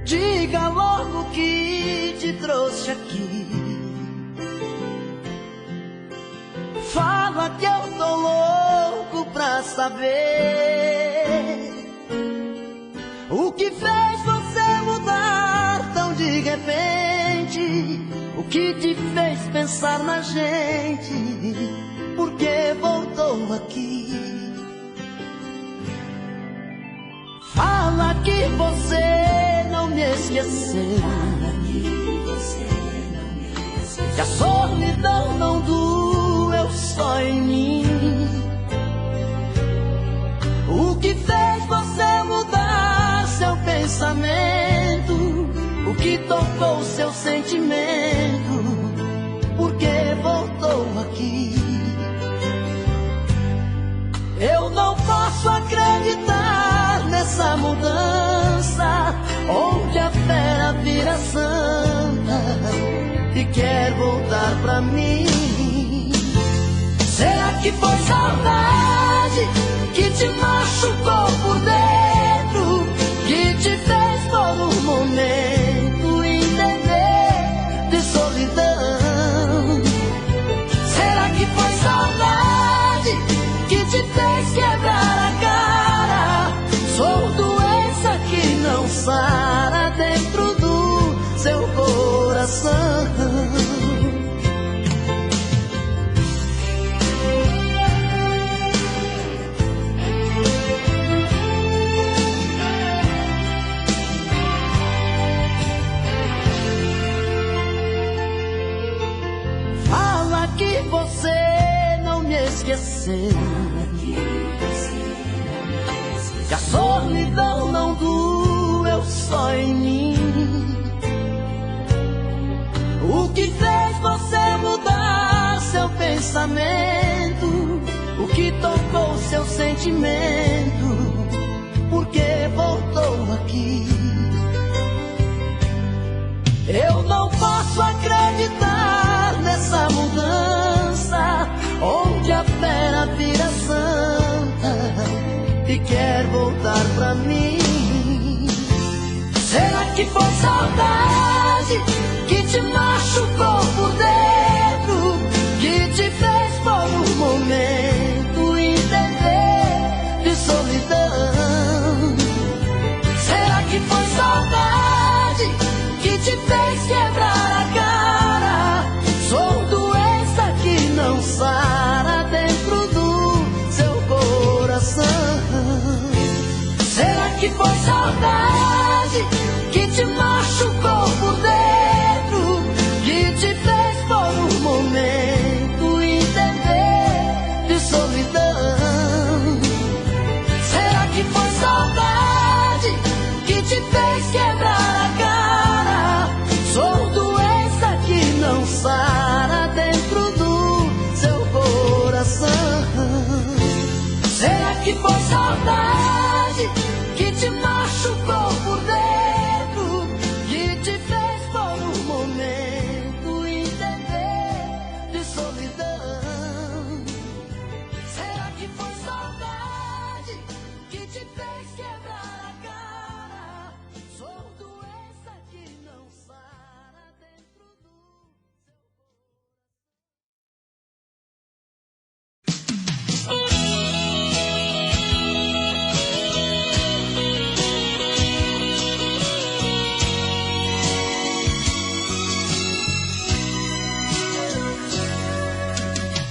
Diga logo o que te trouxe aqui. Fala que eu tô louco pra saber o que fez você mudar tão de repente. O que te fez pensar na gente? Por que voltou aqui? Fala que você não me esqueceu, que a solidão não doeu só em mim. O que fez você mudar seu pensamento? O que tocou seu sentimento? Por que voltou aqui? Eu não posso acreditar nessa mudança, onde a fera vira santa e quer voltar pra mim. Será que foi saudade que te machucou por dentro, que te fez por um momento entender de solidão? Será que foi saudade que te fez quebrar a cara? Sou doença que não sara dentro do seu coração. Fala que você não me esqueceu, que a solidão não doeu só em mim. O que fez você mudar seu pensamento? O que tocou seu sentimento? Por que voltou aqui? Eu não posso acreditar nessa mudança, onde a fera vira santa e quer voltar pra mim. Será que foi saudade que te machucou por dentro, que te fez por um momento entender de solidão? Será que foi saudade que te fez quebrar a cara? Sou doença que não sara dentro do seu coração. Será que foi saudade que te machucou por dentro, que te fez por um momento entender de solidão? Será que foi saudade que te fez quebrar a cara? Sou doença que não sara dentro do seu coração. Será que foi saudade que te machucou por dentro, que te fez por um momento entender de solidão? Será que foi saudade que te fez quebrar a cara? Sou doença que não sara dentro do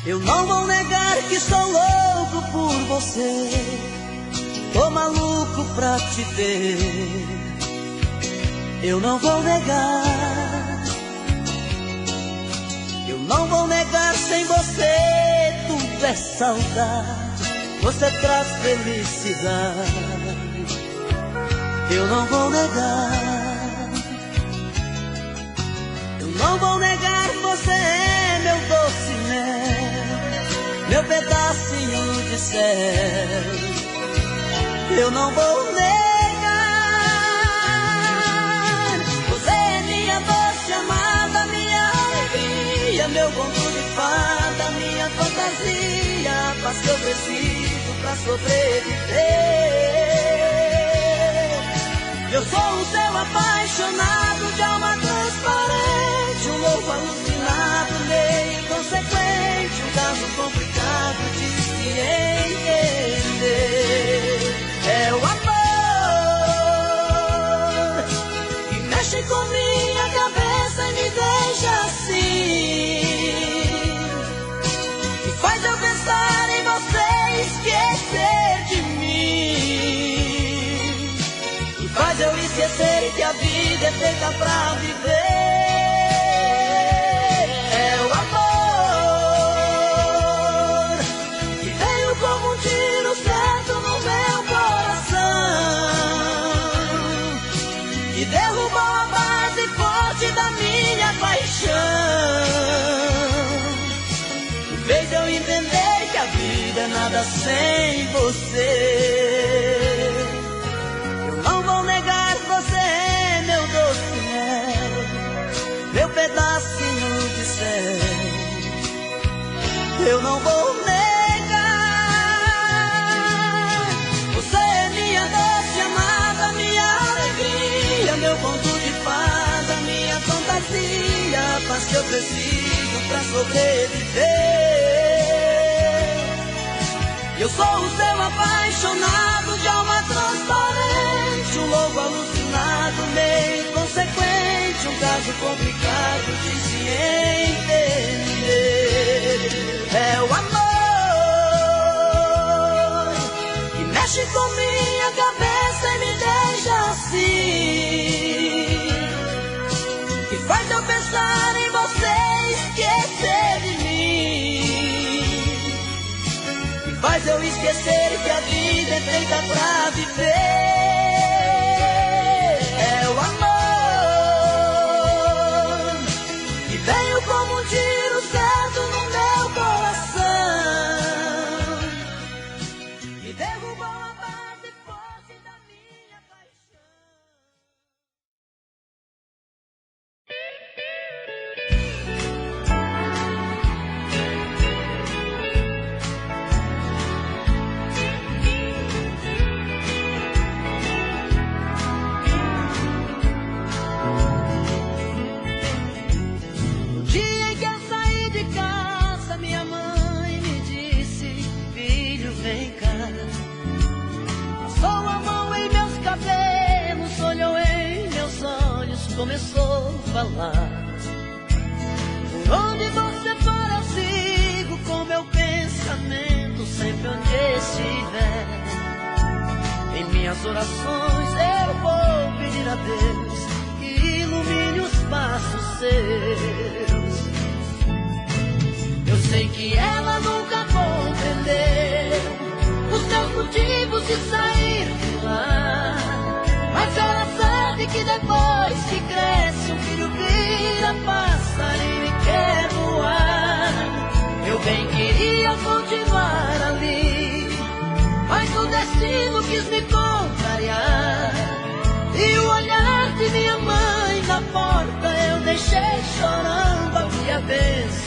Eu não vou negar que sou louco por você, tô maluco pra te ver. Eu não vou negar, eu não vou negar, sem você tudo é saudade, você traz felicidade. Eu não vou negar, eu não vou negar, você é meu doce mel, meu pedacinho de céu. Eu não vou negar, você é minha doce amada, minha alegria, meu conto de fada, minha fantasia, a paz que eu preciso pra sobreviver. Eu sou o seu apaixonado, apaixonado de alma transparente, um louco alucinado, meio inconsequente, um caso complicado de se entender. É o amor que mexe com minha cabeça e me deixa assim, que faz eu pensar em você e esquecer de mim, que faz eu esquecer que a vida é feita pra viver. É o amor que veio como um tiro certo no meu coração, que derrubou a base forte da minha paixão, que fez eu entender que a vida é nada sem você. Eu não vou negar, você é meu doce mel, meu pedacinho de céu. Eu não vou negar, você é minha doce amada, minha alegria, meu conto de fada, minha fantasia, a paz que eu preciso pra sobreviver. Eu sou o seu apaixonado de alma transparente, um louco alucinado, meio inconsequente, um caso complicado de se entender. É o amor que mexe com minha cabeça e me deixa assim, que faz eu pensar em você e esquecer de mim, que faz eu esquecer que a vida é feita pra viver. É o amor que veio como um tiro certo no meu coração, que derrubou a base forte da minha paixão. No dia em que eu saí de casa, minha mãe me disse: filho, vem cá. Passou a mão em meus cabelos, olhou em meus olhos, começou a falar: por onde você for eu sigo com meu pensamento, sempre onde estiver. Em minhas orações eu vou pedir a Deus que ilumine os passos seus. Eu sei que ela nunca compreendeu os seus motivos de sair de lá, mas ela sabe que depois que cresce um filho vira passarinho e quer voar. Eu bem queria continuar ali, mas o destino quis me contrariar, e o olhar de minha mãe na porta eu deixei chorando a me abençoar.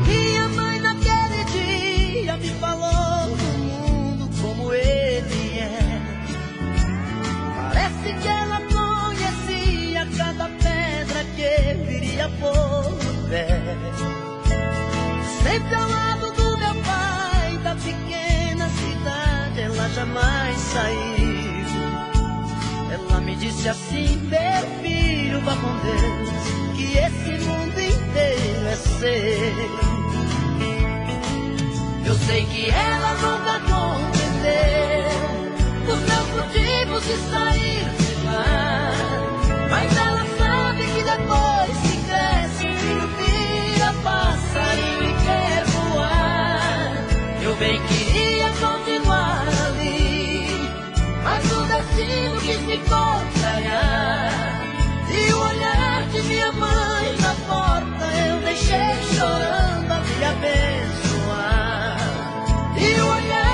Minha mãe naquele dia me falou do mundo como ele é. Parece que ela conhecia cada pedra que eu iria pôr no pé. Sempre ao ldo do meu pai, da pequena cidade, ela jamais saiu. Ela me disse assim: meu filho, vá com Deus, que esse mundo inteiro é seu. Eu sei que ela nunca compreendeu os meus motivos de sair de lá, mas ela sabe que depois que cresce um filho vira passarinho e quer voar. Eu bem queria continuar ali, mas o destino quis me contrariar, e o olhar de minha mãe na porta eu deixei chorando a me abençoar. E o olhar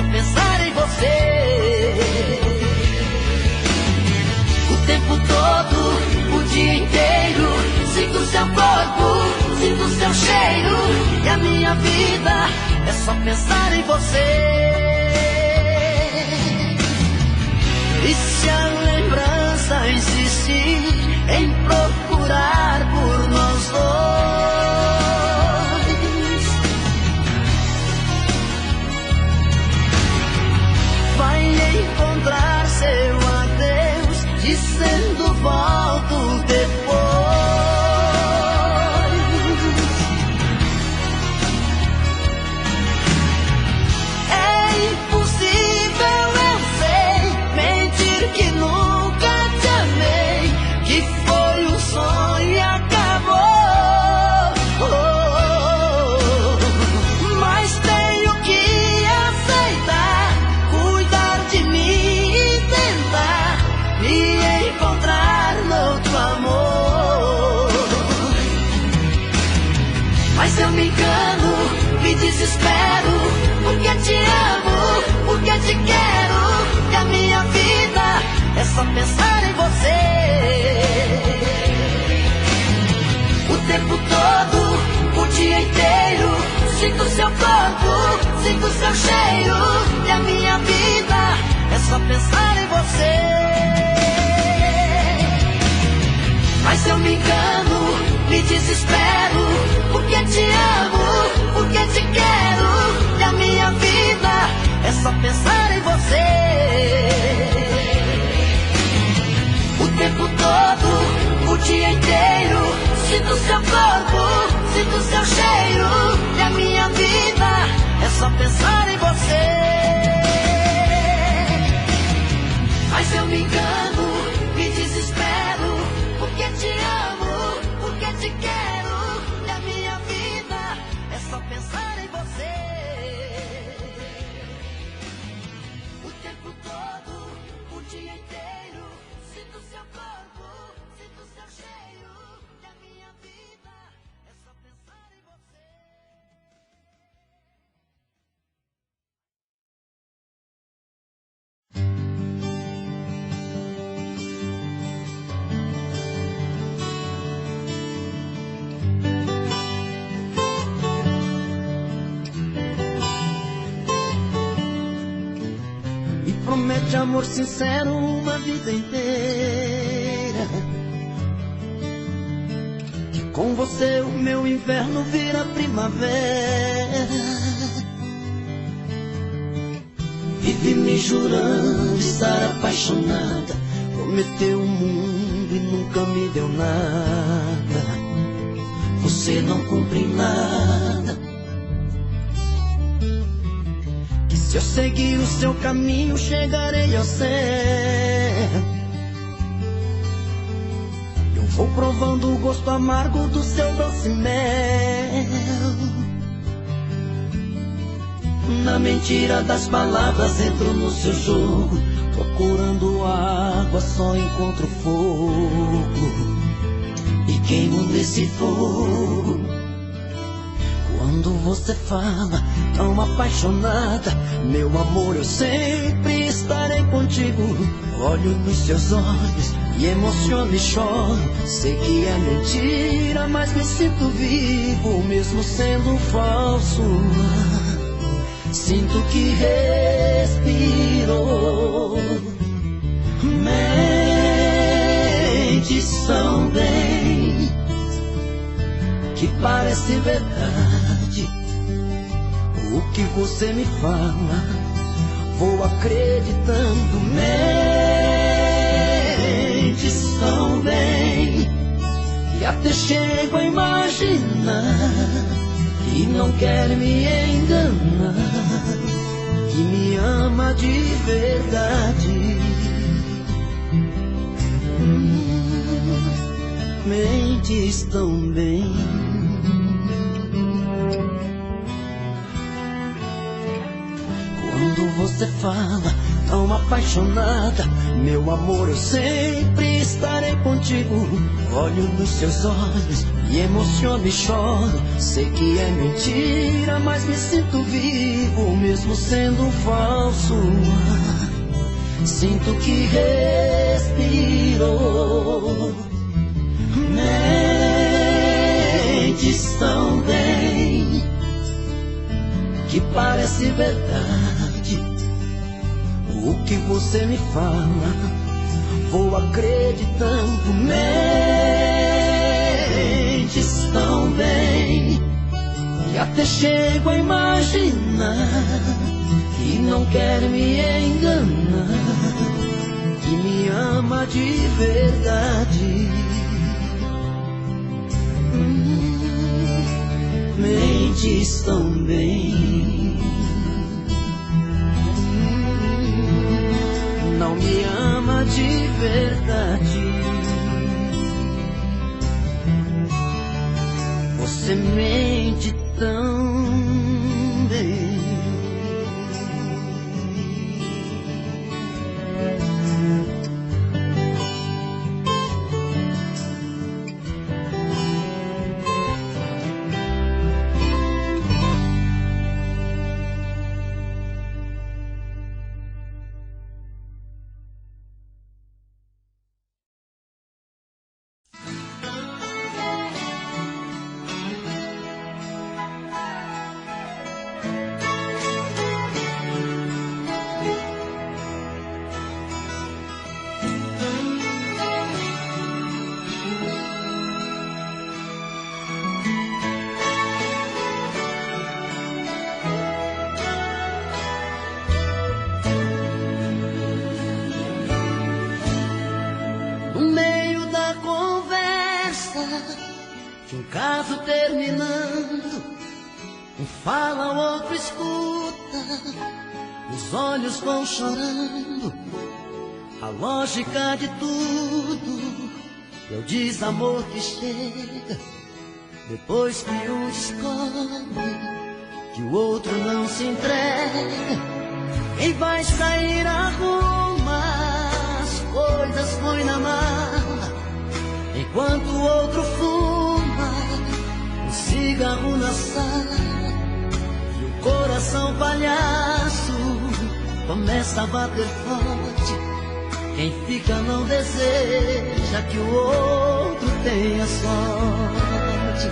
só pensar em você. O tempo todo, o dia inteiro, sinto seu corpo, sinto seu cheiro. E a minha vida é só pensar em você. E se a lembrança insistir em procurar por nós dois, vai encontrar seu adeus dizendo volto depois. É impossível, eu sei, mentir que nunca te amei, que foi um sonho e acabou. Mas tenho que aceitar, cuidar de mim e tentar me encontrar noutro amor. Mas eu me engano, me desespero, porque te amo, porque te quero. E a minha vida é só pensar em você. O tempo todo, o dia inteiro, sinto seu corpo, sinto seu cheiro. E a minha vida é só pensar em você. Mas eu me engano, me desespero, porque te amo, porque te quero. E a minha vida é só pensar em você. O tempo todo, o dia inteiro, sinto seu corpo, sinto seu cheiro. E a minha vida é só pensar em você. Mas eu me engano, me desespero, porque te amo, porque te quero. E a minha vida é só pensar em você. O tempo todo, o dia inteiro, sinto seu corpo, sinto seu cheiro. E a minha vida é só pensar em você. E promete amor sincero uma vida inteira, que com você o meu inverno vira primavera. Vive me jurando estar apaixonada, prometeu o mundo e nunca me deu nada. Você não cumpre nada. Que se eu seguir o seu caminho chegarei ao céu. Eu vou provando o gosto amargo do seu doce mel. Na mentira das palavras entro no seu jogo, procurando água só encontro fogo, e queimo nesse fogo. Quando você fala tão apaixonada, meu amor, eu sempre estarei contigo. Olho nos seus olhos e emociono e choro. Sei que é mentira, mas me sinto vivo, mesmo sendo falso. Sinto que respiro. Mentes tão bem, que parece verdade. O que você me fala, vou acreditando. Mentes tão bem, que até chego a imaginar que não quer me enganar, que me ama de verdade. Mentes tão bem. Quando você fala tão apaixonada, meu amor, eu sempre estarei contigo. Olho nos seus olhos Me emociono e choro, sei que é mentira, mas me sinto vivo, mesmo sendo falso. Sinto que respiro. Mentes tão bem, que parece verdade. O que você me fala, vou acreditando. Mentes tão bem, que até chego a imaginar que não quer me enganar, que me ama de verdade. Mentes tão bem, não me ama de verdade. Você mente tão bem. De um caso terminando, um fala, o outro escuta, os olhos vão chorando. A lógica de tudo é o desamor que chega depois que um descobre que o outro não se entrega. Quem vai sair arruma as coisas, põe na mala, enquanto o outro fuma um cigarro na sala. E o coração palhaço começa a bater forte. Quem fica não deseja que o outro tenha sorte.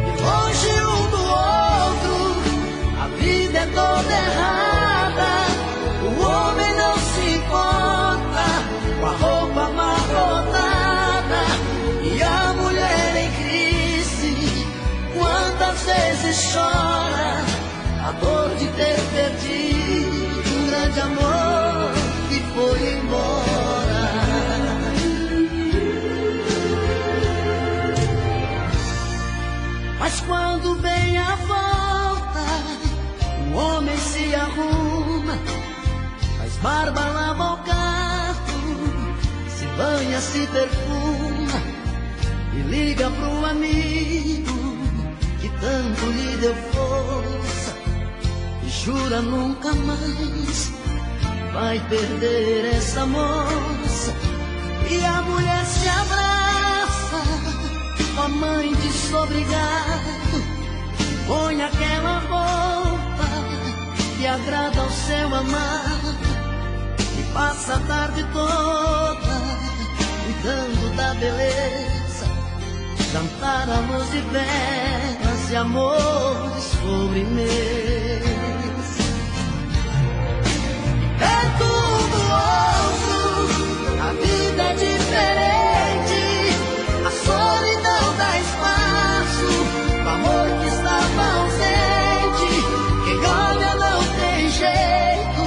E longe um do outro, a vida é toda errada. O homem não se importa com a roupa amarrotada e a mulher em crise. Quantas vezes chora a dor de ter perdido um grande amor que foi embora. Mas quando vem a volta, o homem se arruma, faz barba, lava o carro, se banha, se perfuma e liga pro amigo que tanto lhe deu força e jura nunca mais vai perder essa moça. E a mulher se abraça com a mãe desobrigado, põe aquela roupa que agrada ao seu amado e passa a tarde toda cuidando da beleza, jantar à luz de velas e amores sobremesa. Perto um do outro, a vida é diferente. A solidão dá espaço pro amor que estava ausente. Quem olha não tem jeito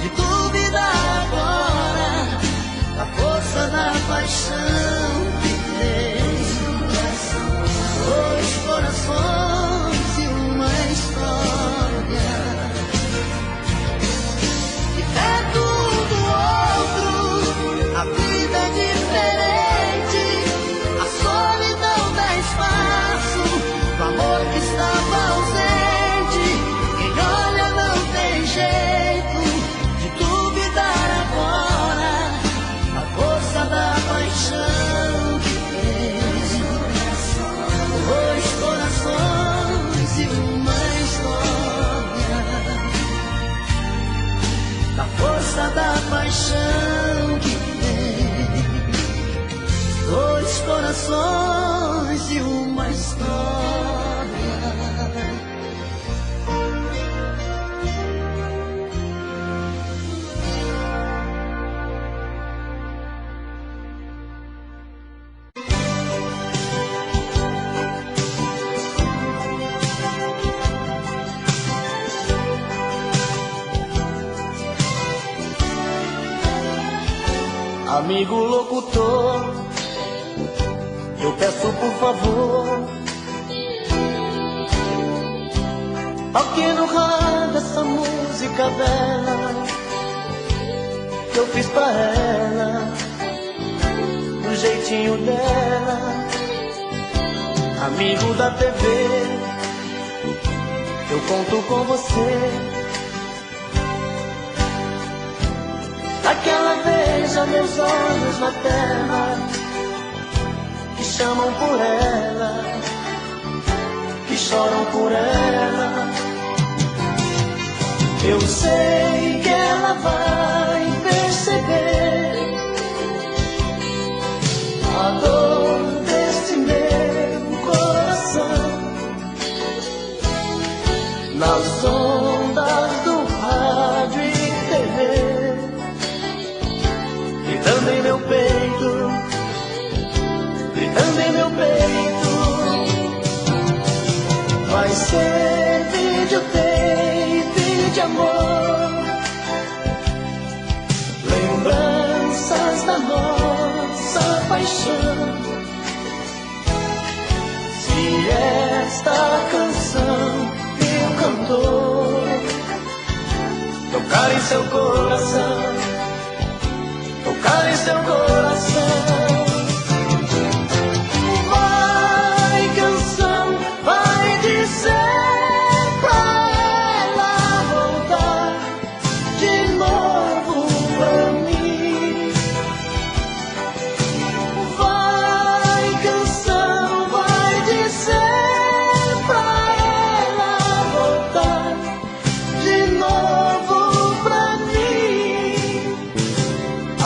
de duvidar agora da força da paixão que tem. Dois corações e uma história. Amigo locutor, eu peço por favor, toque no rádio essa música bela que eu fiz pra ela, do jeitinho dela. Amigo da TV, eu conto com você. Daquela veja meus olhos na terra, que chamam por ela, que choram por ela. Eu sei que ela vai perceber a dor desse meu coração nas ondas do rádio e TV, gritando em meu peito, gritando em meu peito. Vai ser videotape de amor, lembranças da nossa paixão. Se esta canção, meu cantor, tocar em seu coração, tocar em seu coração. Vai, canção, vai dizer pra ela voltar de novo pra mim. Vai, canção, vai dizer pra ela voltar de novo pra mim.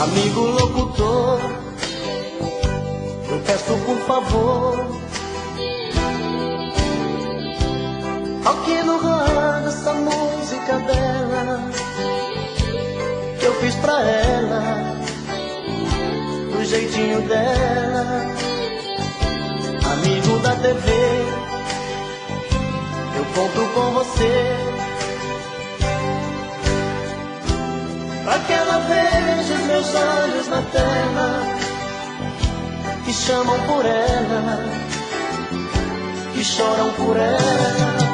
Amigo locutor, eu peço por favor, toque no rádio essa música dela que eu fiz pra ela, do jeitinho dela. Amigo da TV, eu conto com você, pra que ela veja os meus olhos na tela, que chamam por ela, que choram por ela.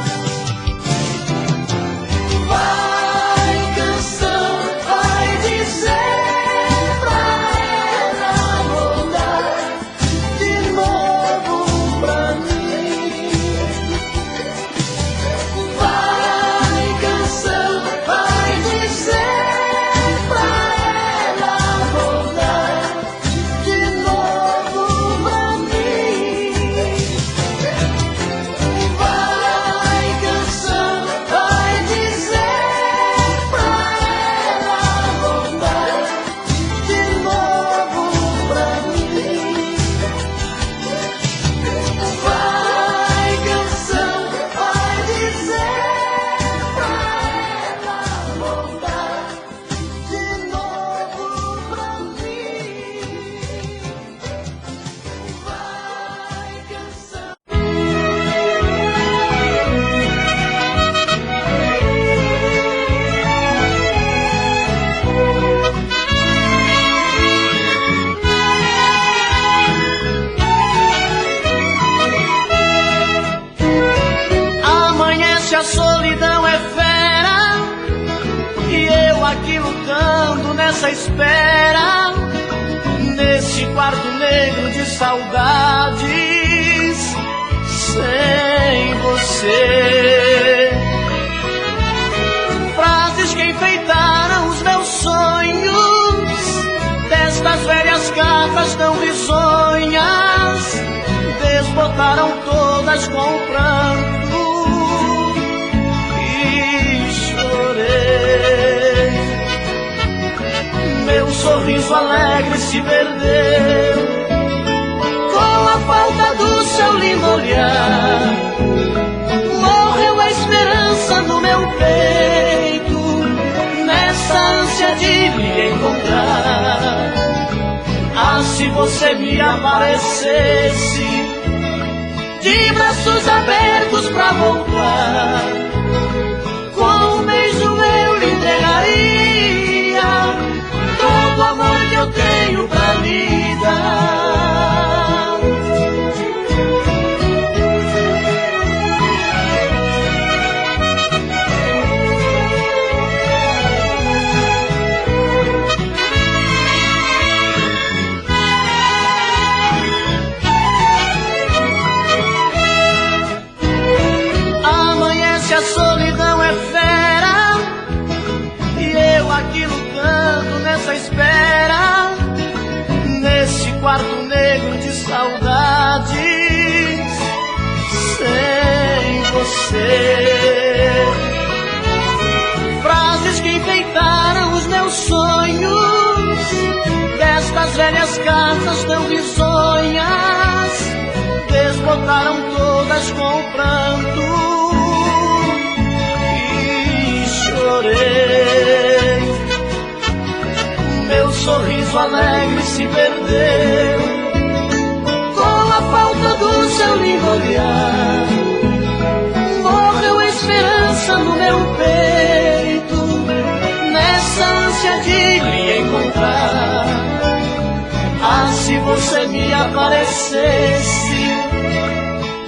Vai, canção, vai dizer pra ela voltar de novo pra mim. Vai, canção, vai dizer pra ela voltar de novo pra mim. Vai, canção, vai dizer pra ela voltar de novo pra mim. Vai, canção, vai dizer pra ela voltar de novo pra mim. Vai, canção. Amanhece a solidão é fera, e eu aqui lutando nessa espera, nesse quarto negro de saudades, sem você. Frases que enfeitaram os meus sonhos, destas velhas cartas tão risonhas, desbotaram todas com o pranto e chorei. Meu sorriso alegre se perdeu com a falta do seu lindo olhar. Morreu a esperança no meu peito, nessa ânsia de me encontrar. Ah, se você me aparecesse de braços abertos pra voltar, com um beijo eu lhe entregaria todo o amor que eu tenho pra saudades sem você. Frases que enfeitaram os meus sonhos, destas velhas cartas tão risonhas, desbotaram todas com pranto e chorei. Meu sorriso alegre se perdeu com a falta do seu lindo olhar. Morreu a esperança no meu peito, nessa ânsia de lhe encontrar. Ah, se você me aparecesse,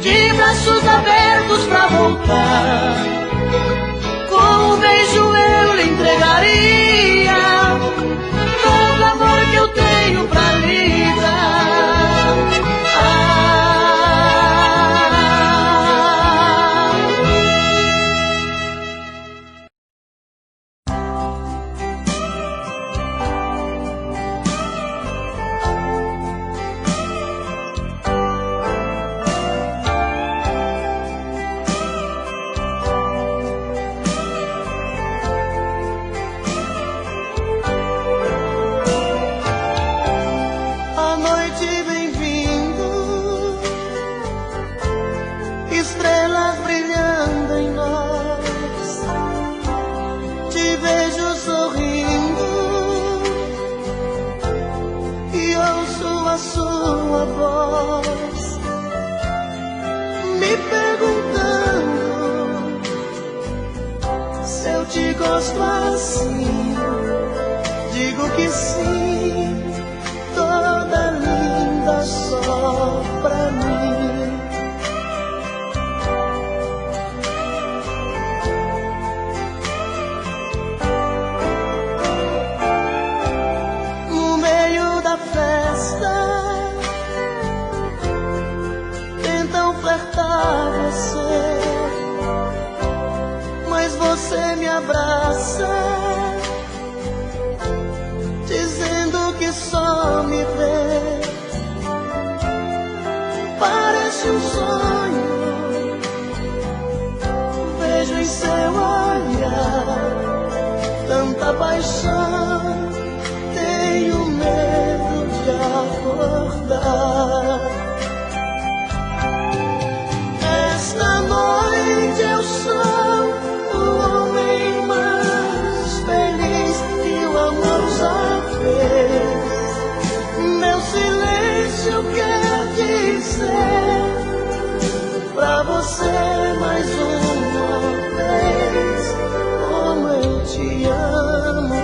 de braços abertos pra voltar, com um beijo eu lhe entregaria todo o amor que eu tenho pra lhe dar. Gosto assim, digo que sim, toda linda só pra mim. No meio da festa, tentam flertar você, mas você me abraça, dizendo que só me vê. Parece um sonho, vejo em seu olhar tanta paixão, tenho medo de acordar. Esta noite eu sou o homem mais feliz que o amor já fez. Meu silêncio quer dizer pra você mais uma vez como eu te amo.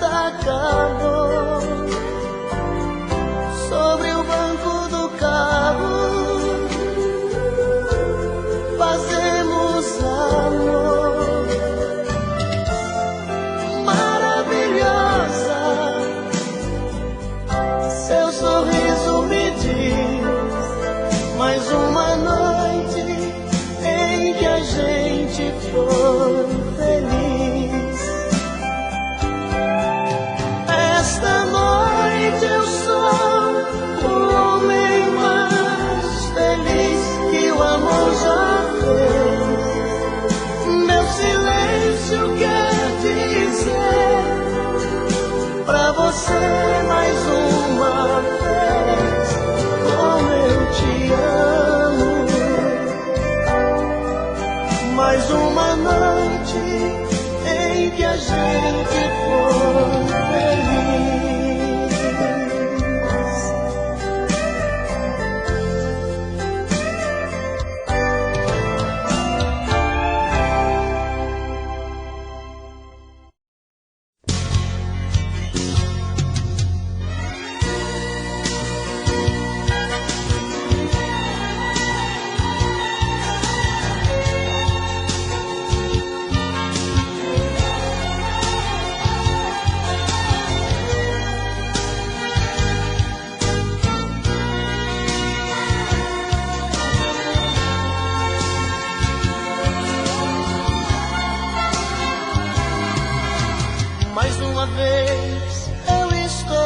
Acabou. Sobre o banco do carro fazemos amor. Maravilhosa, seu sorriso me diz mais uma noite em que a gente foi feliz. Esta noite eu sou o homem mais feliz que o amor já fez. Meu silêncio quer dizer pra você mais uma vez como eu te amo. Mais uma noite em que a gente foi feliz.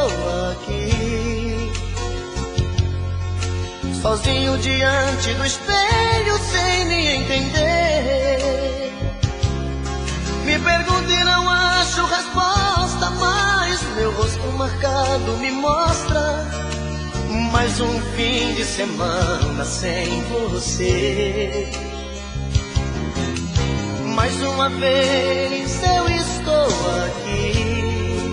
estou aqui, sozinho diante do espelho, sem me entender. Me pergunto e não acho resposta, mas meu rosto marcado me mostra mais um fim de semana sem você. Mais uma vez eu estou aqui,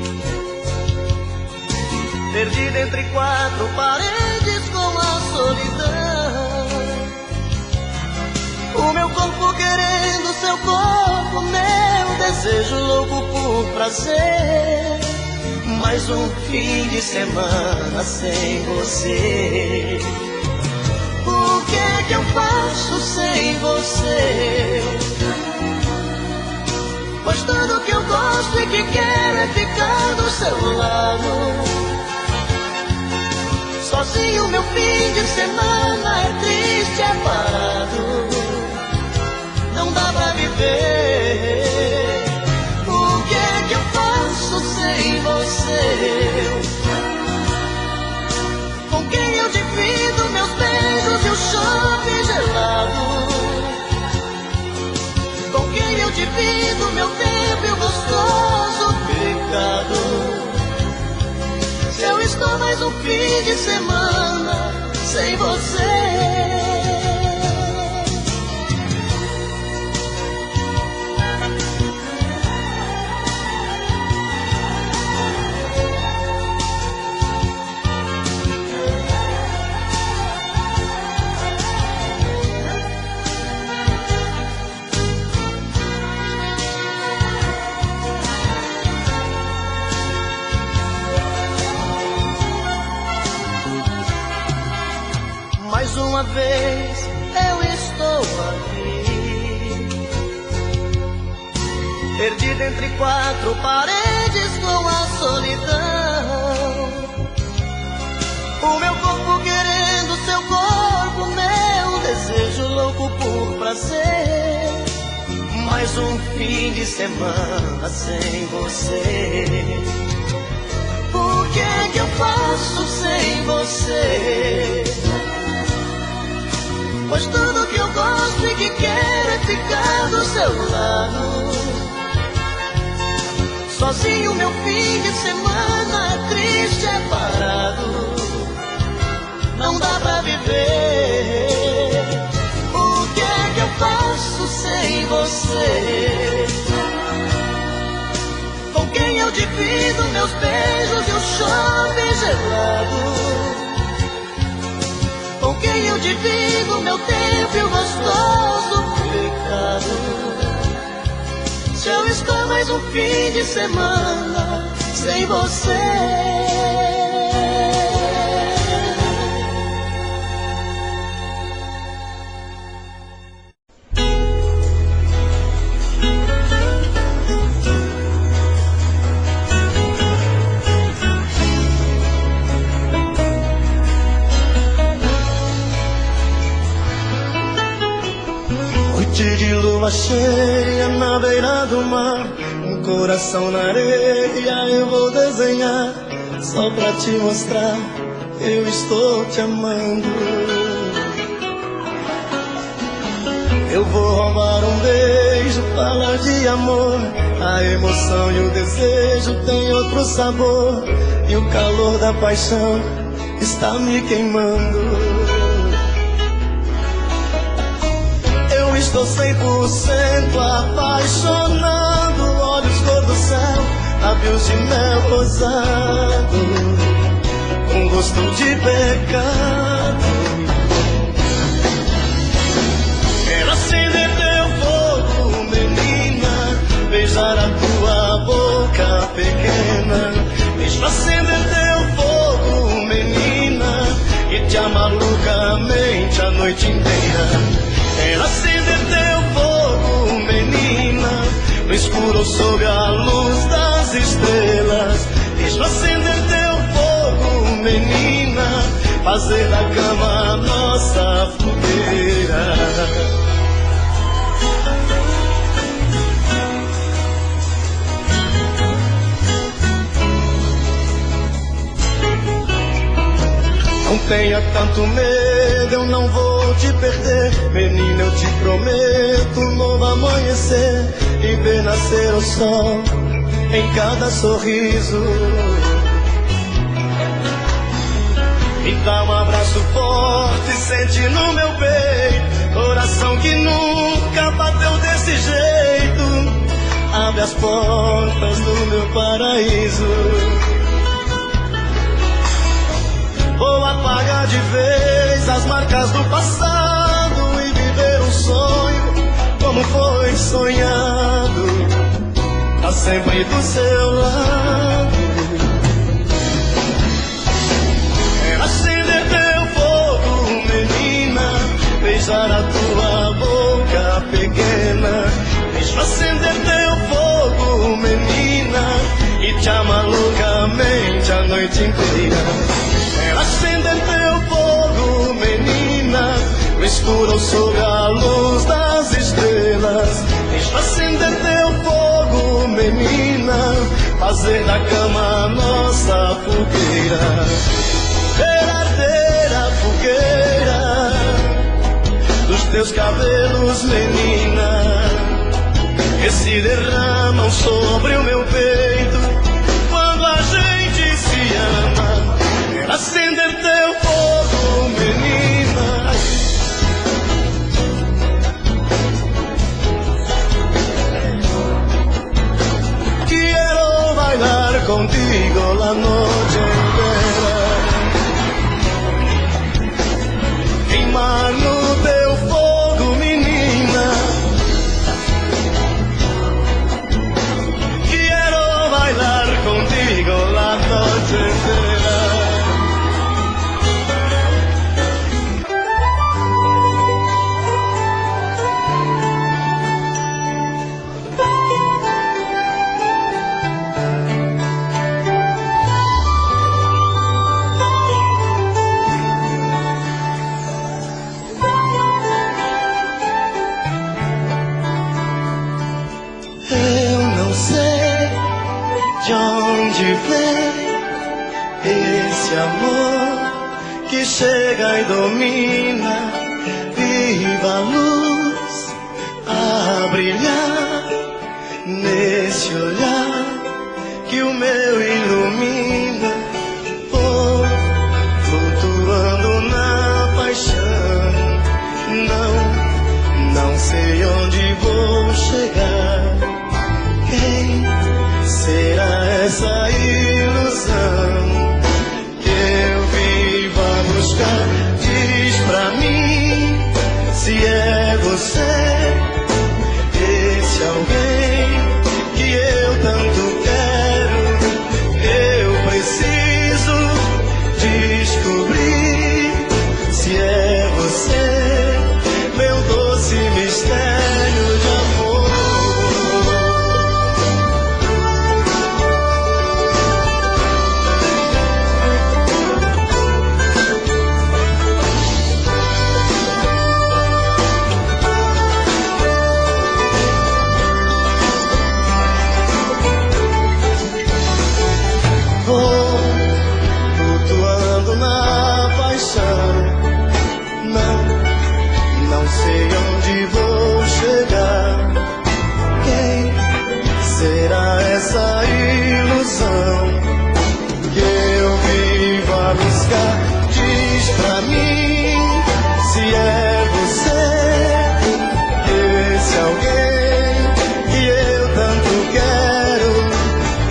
perdido entre quatro paredes com a solidão. O meu corpo querendo seu corpo, meu desejo louco por prazer. Mais um fim de semana sem você. O que é que eu faço sem você? Pois tudo que eu gosto e que quero é ficar do seu lado. Sozinho meu fim de semana é triste, é parado. Não dá pra viver. O que é que eu faço sem você? Com quem eu divido meus beijos e o shopping gelado? Com quem eu divido meu tempo e o gostoso pecado? Se eu estou mais um fim de semana sem você. Mais uma vez eu estou aqui, perdido entre quatro paredes com a solidão. O meu corpo querendo seu corpo, meu desejo louco por prazer. Mais um fim de semana sem você. O que é que eu faço sem você? Pois tudo que eu gosto e que quero é ficar do seu lado. Sozinho meu fim de semana é triste, é parado. Não dá pra viver. O que é que eu faço sem você? Com quem eu divido meus beijos e o shopping gelado? Com quem eu divido meu tempo e o gostoso pecado? Se eu estou mais um fim de semana sem você. De lua cheia na beira do mar, um coração na areia eu vou desenhar, só pra te mostrar eu estou te amando. Eu vou roubar um beijo, falar de amor, a emoção e o desejo tem outro sabor, e o calor da paixão está me queimando. Estou 100% apaixonado, olhos cor do céu, lábios de mel rosado, com gosto de pecado. Quero acender teu fogo, menina, beijar a tua boca pequena. Deixa acender teu fogo, menina, e te amar loucamente a noite inteira. Quero acender teu fogo, menina, no escuro ou sob a luz das estrelas. Deixa eu acender teu fogo, menina, fazer da cama a nossa fogueira. tenha tanto medo, eu não vou te perder. Menina, eu te prometo um novo amanhecer e ver nascer o sol em cada sorriso. Me dá um abraço forte, sente no meu peito, coração que nunca bateu desse jeito. Abre as portas do meu paraíso. Vou apagar de vez as marcas do passado e viver um sonho como foi sonhado, tá sempre do seu lado. Acender teu fogo, menina, beijar a tua boca pequena. Deixa acender teu fogo, menina, e te amar loucamente a noite inteira. Acender teu fogo, menina, no escuro ou sob a luz das estrelas. Deixa acender teu fogo, menina, fazer da cama a nossa fogueira. Verdadeira fogueira dos teus cabelos, menina, que se derramam sobre o meu peito quando a gente se ama. Acender teu fogo, menina. Quiero bailar contigo la noche entera. Queimar no teu fogo, menina. Quiero bailar contigo la noche entera. De onde vem esse amor que chega e domina? Viva a luz a brilhar nesse olhar que o meu ilumina. Vou flutuando na paixão, não sei onde vou chegar. Quem será essa ilusão que eu vivo a buscar? Diz pra mim se é você, esse alguém que eu tanto quero. Eu preciso descobrir se é você, meu doce mistério de amor. Flutuando na paixão, não sei onde vou chegar. Quem será essa ilusão que eu vivo a buscar? Diz pra mim se é você, esse alguém que eu tanto quero.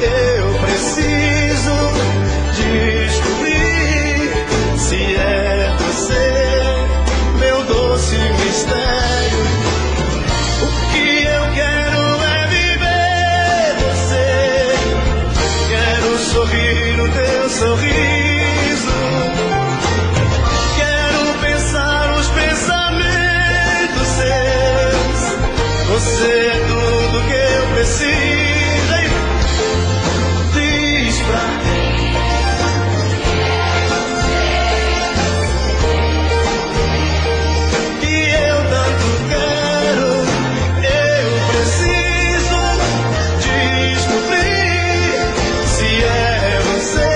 Eu preciso descobrir se é você, meu doce mistério. O que eu quero é viver você. Quero sorrir no teu sorriso. Quero pensar os pensamentos seus. Você é tudo que eu preciso. Diz pra mim que eu tanto quero. Eu preciso descobrir se é você,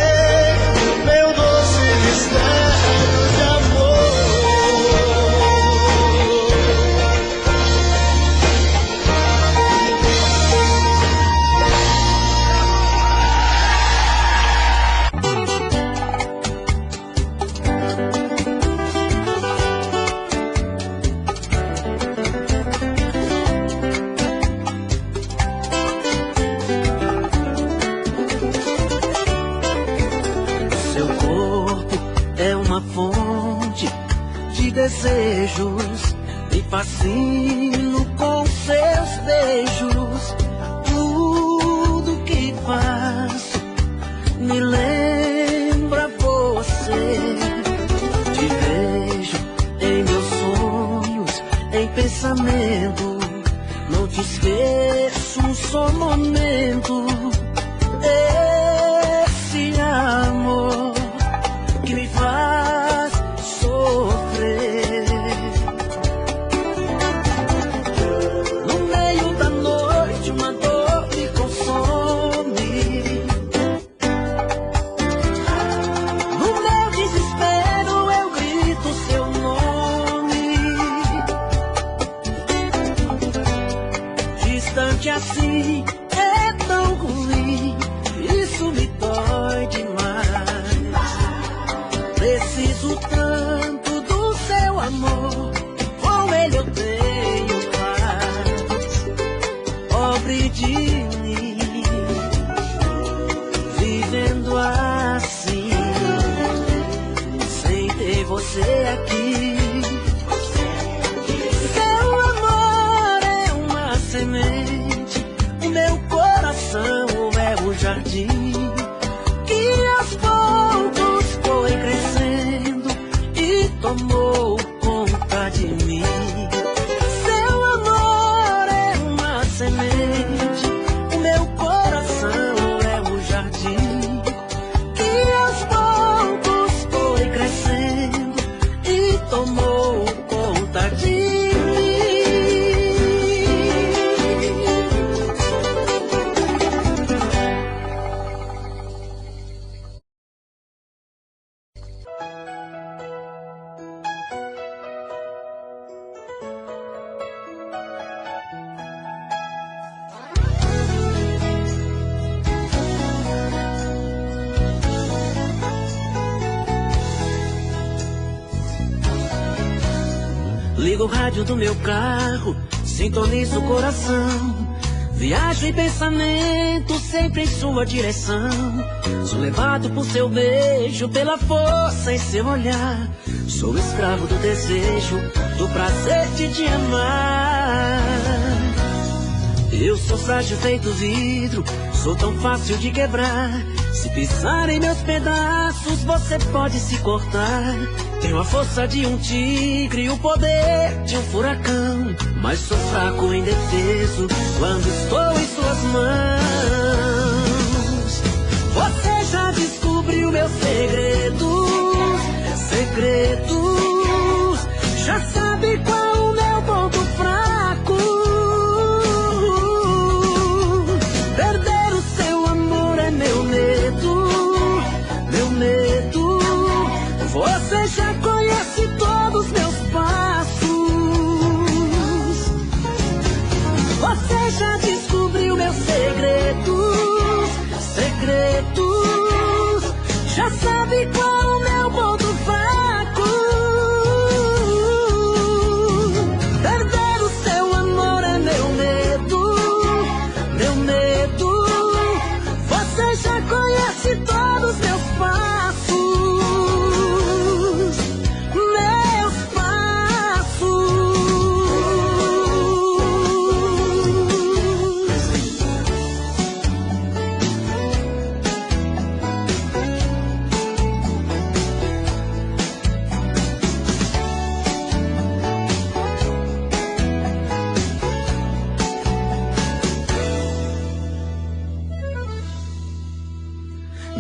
desejos, me fascino com seus beijos. Tudo que faço me lembra você. Te vejo em meus sonhos, em pensamento. Não te esqueço um só momento. Esse amor que me faz sofrer. No meio da noite uma dor me consome. No meu desespero eu grito seu nome. Distante assim é tão ruim, isso me dói demais. Preciso tanto do seu amor, com ele eu tenho paz. Pobre de mim, vivendo assim, sem ter você aqui. Seu amor é uma semente, o meu coração é o jardim que aos poucos foi crescendo e tomou conta de mim. Seu amor é uma semente, o meu coração é o jardim que aos poucos foi crescendo e tomou conta de mim. Ligo o rádio do meu carro, sintonizo o coração. Viajo em pensamento, sempre em sua direção. Sou levado por seu beijo, pela força em seu olhar. Sou escravo do desejo, do prazer de te amar. Eu sou frágil feito vidro, sou tão fácil de quebrar. Se pisar em meus pedaços, você pode se cortar. Tenho a força de um tigre, o poder de um furacão, mas sou fraco e indefeso quando estou em suas mãos. Você já descobriu meus segredos, segredos. Já sabe qual o meu ponto fraco. Perder o seu amor é meu medo, meu medo. Você já conhece todos meus passos. Você já descobriu meus segredos, segredos. Já sabe qual o meu ponto fraco. Perder o seu amor é meu medo, meu medo. Você já conhece todos meus passos.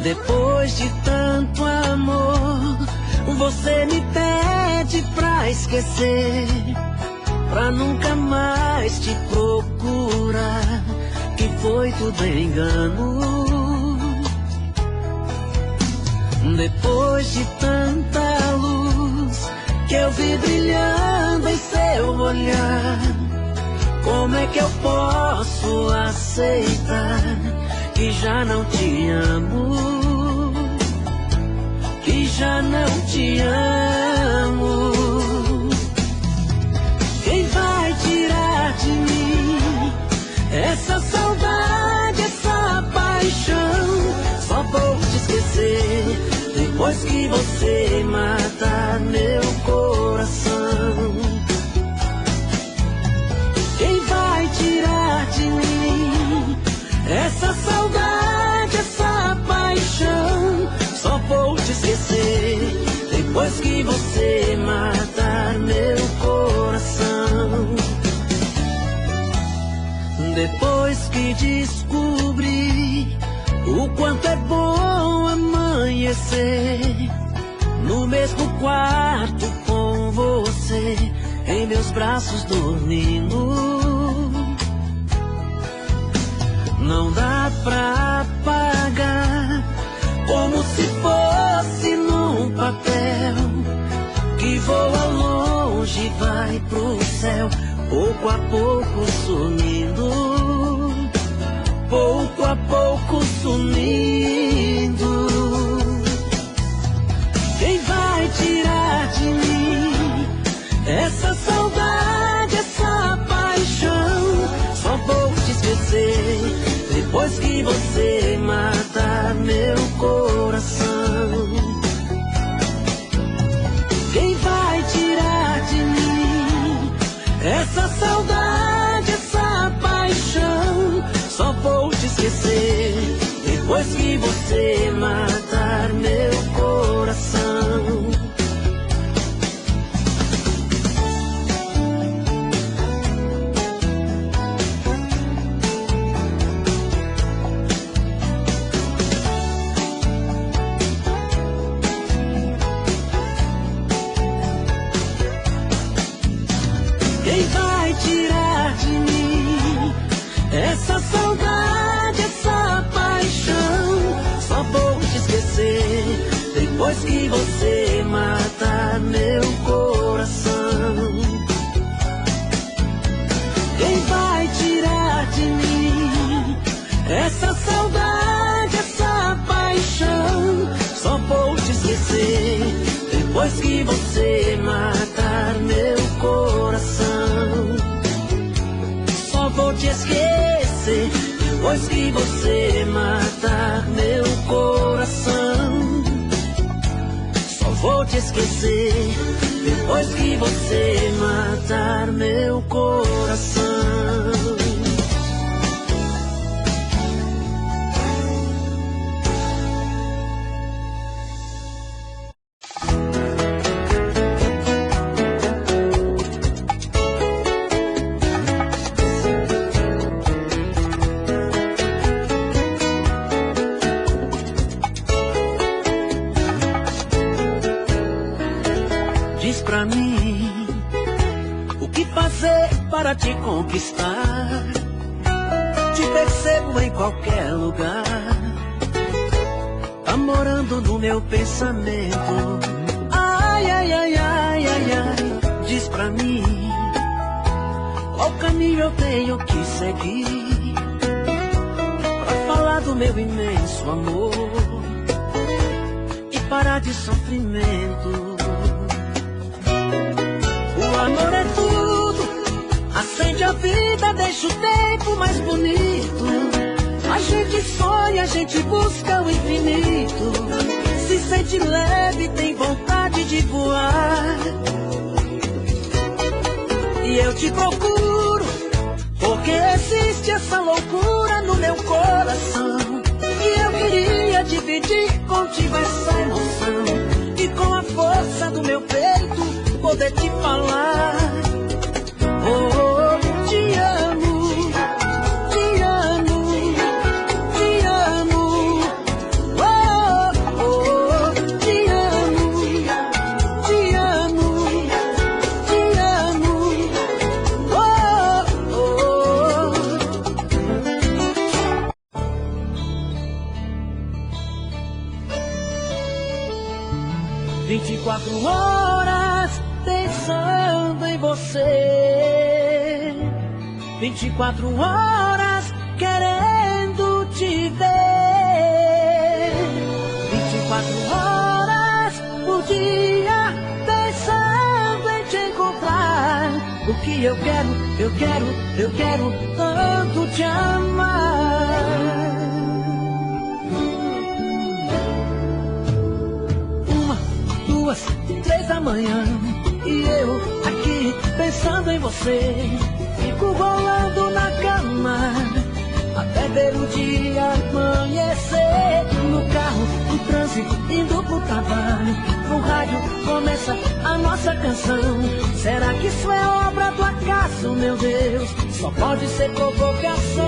Depois de tanto amor, você me pede pra esquecer, pra nunca mais te procurar, que foi tudo engano. Depois de tanta luz que eu vi brilhando em seu olhar, como é que eu posso aceitar que já não te amo, que já não te amo? Quem vai tirar de mim essa saudade, essa paixão? Só vou te esquecer depois que você matar meu coração. depois que você matar meu coração. Depois que descobri o quanto é bom amanhecer no mesmo quarto com você, em meus braços dormindo, não dá pra apagar, como se fosse num papel que voa longe, vai pro céu, pouco a pouco sumindo, pouco a pouco sumindo. Quem vai tirar de mim essa saudade, essa paixão? Só vou te esquecer depois que você matar meu coração. Quem vai tirar de mim essa saudade, essa paixão? Só vou te esquecer depois que você matar meu coração. Quem vai tirar de mim essa saudade, essa paixão? Só vou te esquecer depois que você matar meu coração. Quem vai tirar de mim essa saudade, essa paixão? Só vou te esquecer depois que você matar meu coração. Só vou te esquecer depois que você matar meu coração. Só vou te esquecer depois que você matar meu coração. Diz pra mim o que fazer para te conquistar. Te percebo em qualquer lugar, tá morando no meu pensamento. Ai, ai, ai, ai, ai, ai. Diz pra mim qual caminho eu tenho que seguir pra falar do meu imenso amor e parar de sofrimento. O amor é tudo, acende a vida, deixa o tempo mais bonito. A gente sonha, a gente busca o infinito, se sente leve, tem vontade de voar. E eu te procuro, porque existe essa loucura no meu coração. E eu queria dividir contigo essa emoção, e com a força do meu peito poder te falar. Oh, te amo, te amo, te amo. Oh, oh, te amo, te amo, te amo. Oh, oh. 24 horas pensando em você, 24 horas querendo te ver, 24 horas por dia pensando em te encontrar. O que eu quero tanto te amar. 1, 2, 3 da manhã e eu aqui pensando em você, fico rolando na cama até ver o dia amanhecer. No carro, no trânsito, indo pro trabalho, no raio rádio começa a nossa canção. Será que isso é obra do acaso, meu Deus? Só pode ser provocação.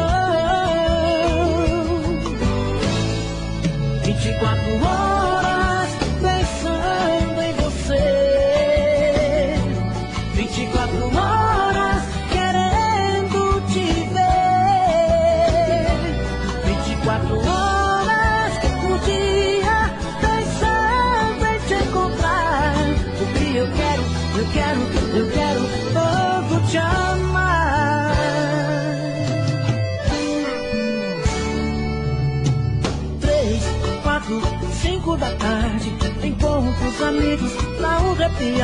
24 horas pensando em você, 24 horas querendo te ver, 24 horas no dia pensando em te encontrar. O que eu quero tanto te amar. 3, 4, 5 da tarde, encontro os amigos pra um happy.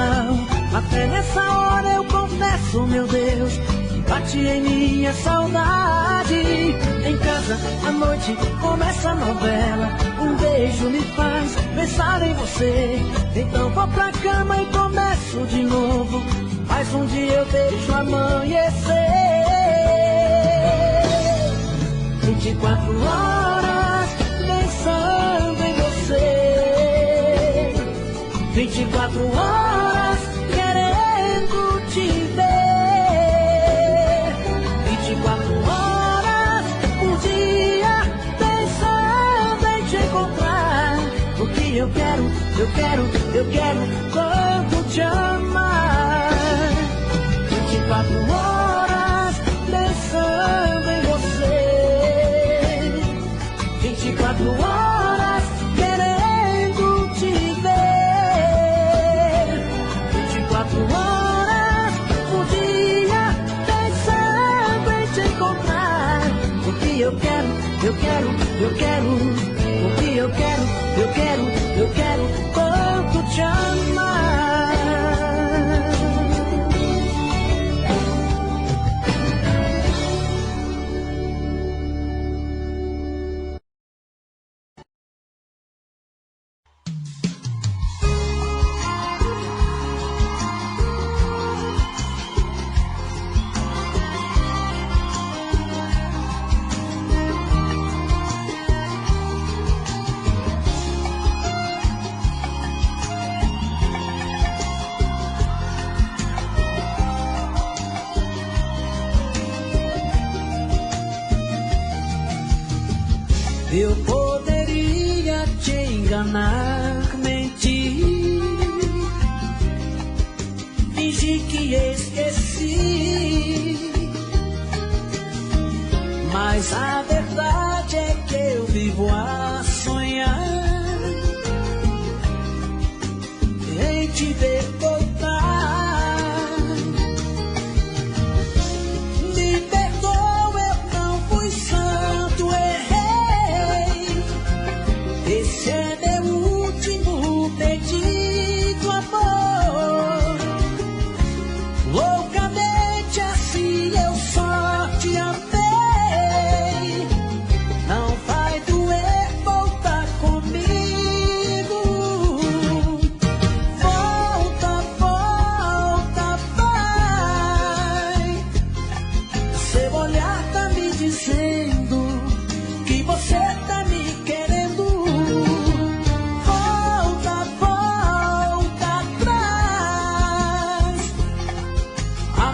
Até nessa hora eu confesso, meu Deus, que bate em minha saudade. Em casa, à noite, começa a novela. Um beijo me faz pensar em você. Então vou pra cama e começo de novo. Mas um dia eu deixo amanhecer. 24 horas pensando em você, 24 horas querendo te ver, 24 horas por dia pensando em te encontrar. O que eu quero tanto te amar. 24 horas pensando em você, 24 horas querendo te ver, 24 horas por dia pensando em te encontrar. O que eu quero, o que eu quero tanto te amar. Eu poderia te enganar, mentir, fingir que esqueci, mas a verdade é que eu vivo a sonhar em te ver voltar. Me perdoa, eu não fui santo, errei. Esse é meu último pedido, amor. Loucamente assim eu só te amei. Não vai doer voltar comigo. Volta, volta, vai. Seu olhar tá me dizendo que você tá me querendo.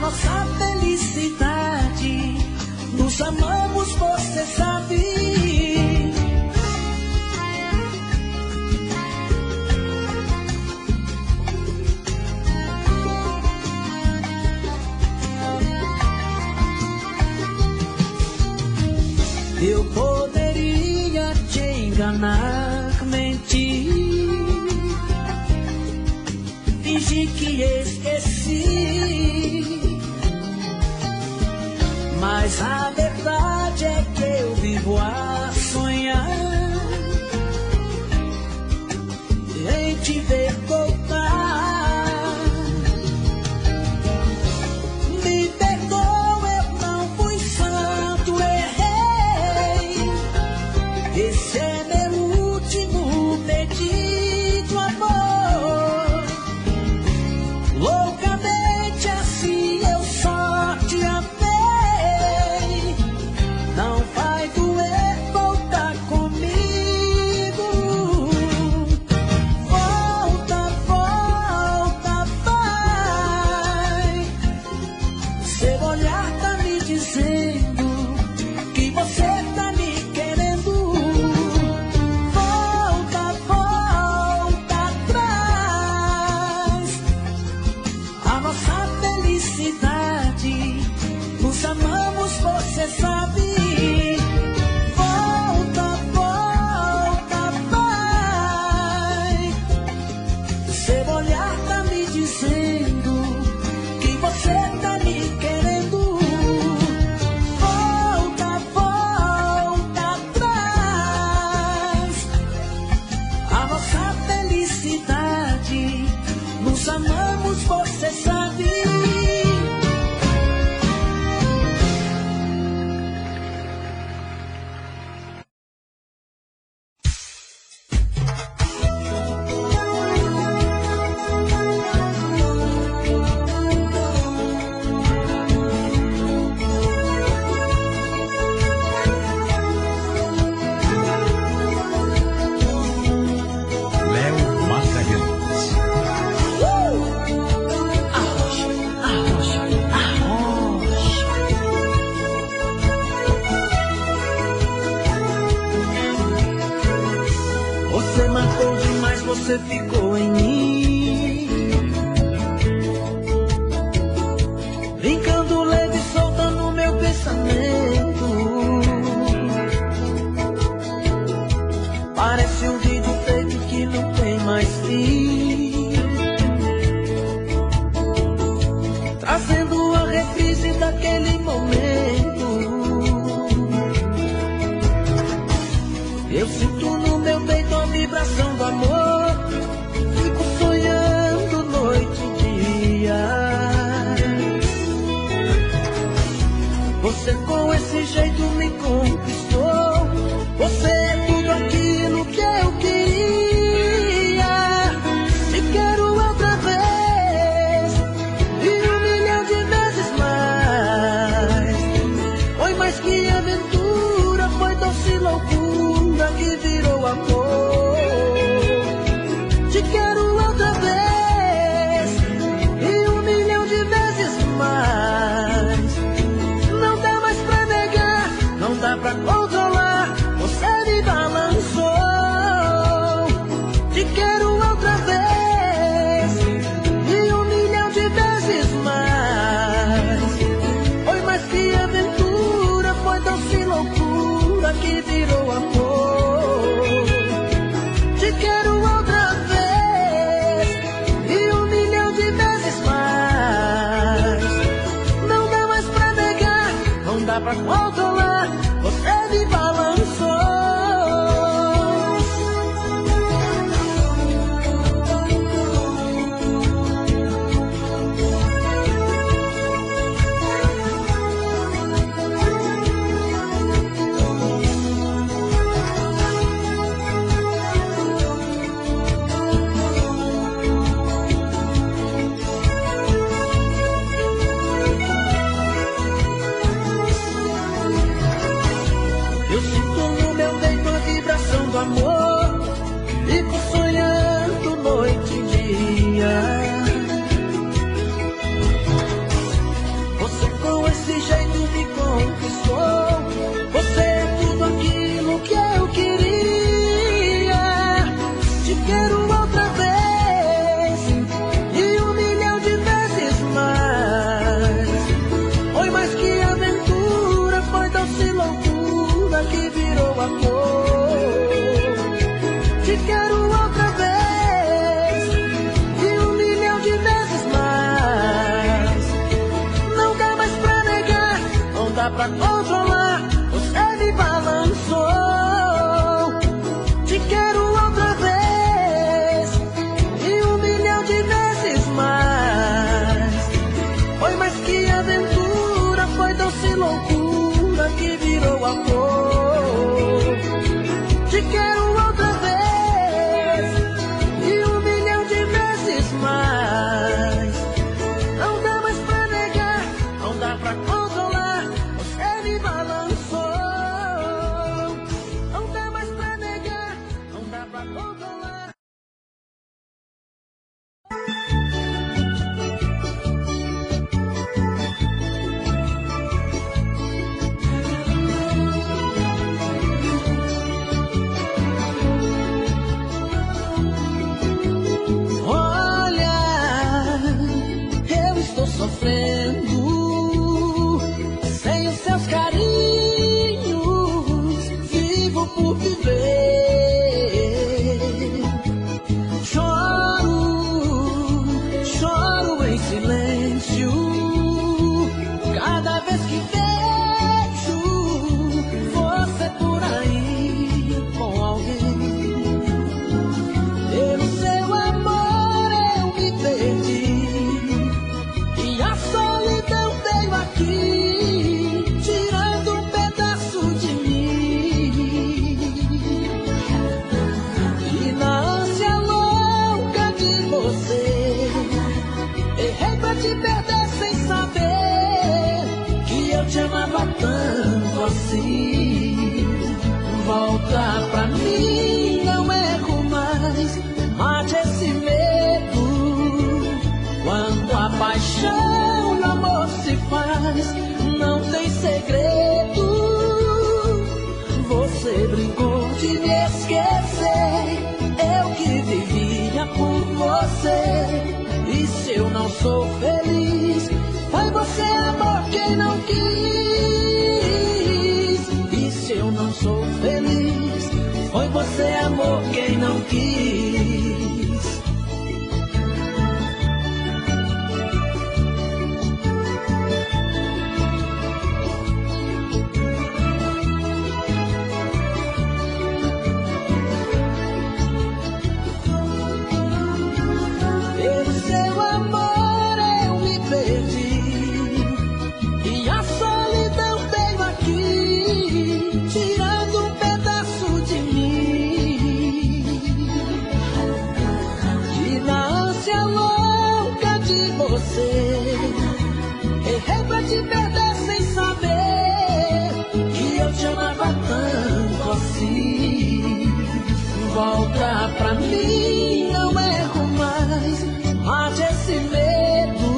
Nossa felicidade, nos amamos, você sabe. Eu poderia te enganar, mentir, fingir que esqueci, mas a verdade é que eu vivo a sonhar em te ver voltar. Me perdoa, eu não fui santo, errei. Esse é meu último pedido, amor. Loucamente assim eu só te amei. Não vai doer voltar comigo. Volta, volta, você ficou em mim, brincando leve e solta no meu pensamento. Parece um vídeo feito que não tem mais fim, trazendo a reprise daquele momento. Eu sinto no meu peito a vibração do amor, fico sonhando noite e dia. Você com esse jeito me conquistou, você é tudo aquilo que eu queria. Te quero outra vez e 1.000.000 de vezes mais. Foi mais que aventura, foi doce loucura que virou amor. Te quero outra vez e 1.000.000 de vezes mais. Não dá mais pra negar, não dá pra controlar, você me balançou. Te quero outra vez e 1.000.000 de vezes mais. Foi mais que aventura, foi doce loucura que virou amor. Te quero outra vez e 1.000.000 de vezes mais. Não dá mais pra negar, não dá pra controlar, você me balançou. Eu sinto no meu peito a vibração do amor, fico sonhando noite e dia. Você com esse jeito me conquistou, você é tudo aquilo que eu queria. Te quero outra vez e 1.000.000 de vezes mais. Foi mais que aventura, foi doce loucura que virou amor. Te quero outra vez e 1.000.000 de vezes mais. Não dá mais pra negar, não dá pra controlar, você me balançou. Te quero outra vez e 1.000.000 de vezes mais. Foi mais que aventura, foi doce loucura que virou amor. Te quero outra vez e 1.000.000 de vezes mais. Não dá mais pra negar, não dá pra controlar, você me você. E se eu não sou feliz, foi você, amor, quem não quis. E se eu não sou feliz, foi você, amor, quem não quis. Errei pra te perder sem saber que eu te amava tanto assim. Volta pra mim, não erro mais. Mate esse medo.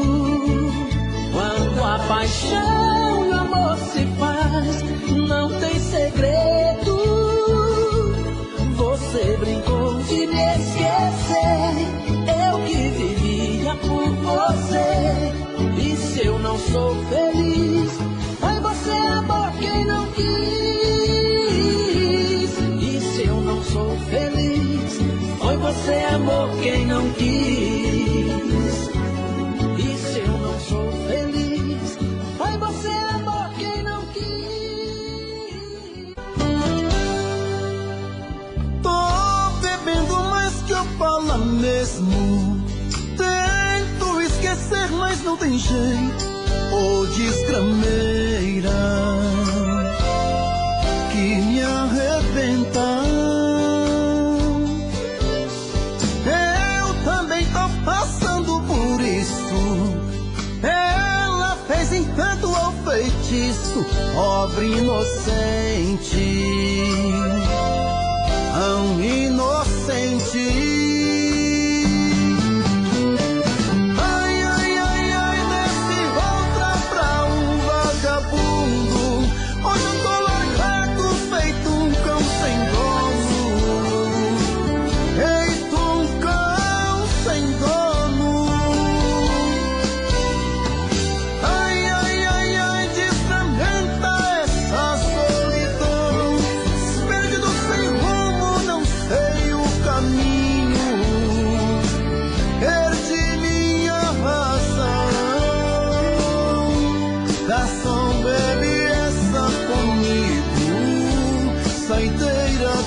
Quando a paixão e o amor se faz, não tem segredo. Você brincou de me esquecer, eu que vivia por você. E se eu não sou feliz, foi você, amor, quem não quis. E se eu não sou feliz, foi você, amor, quem não quis. E se eu não sou feliz, foi você, amor, quem não quis. Tô bebendo mais que eu falo mesmo. Tento esquecer, mas não tem jeito. Ô desgrameira que me arrebenta. Eu também tô passando por isso. Ela fez encanto ao feitiço, pobre inocente, tão inocente.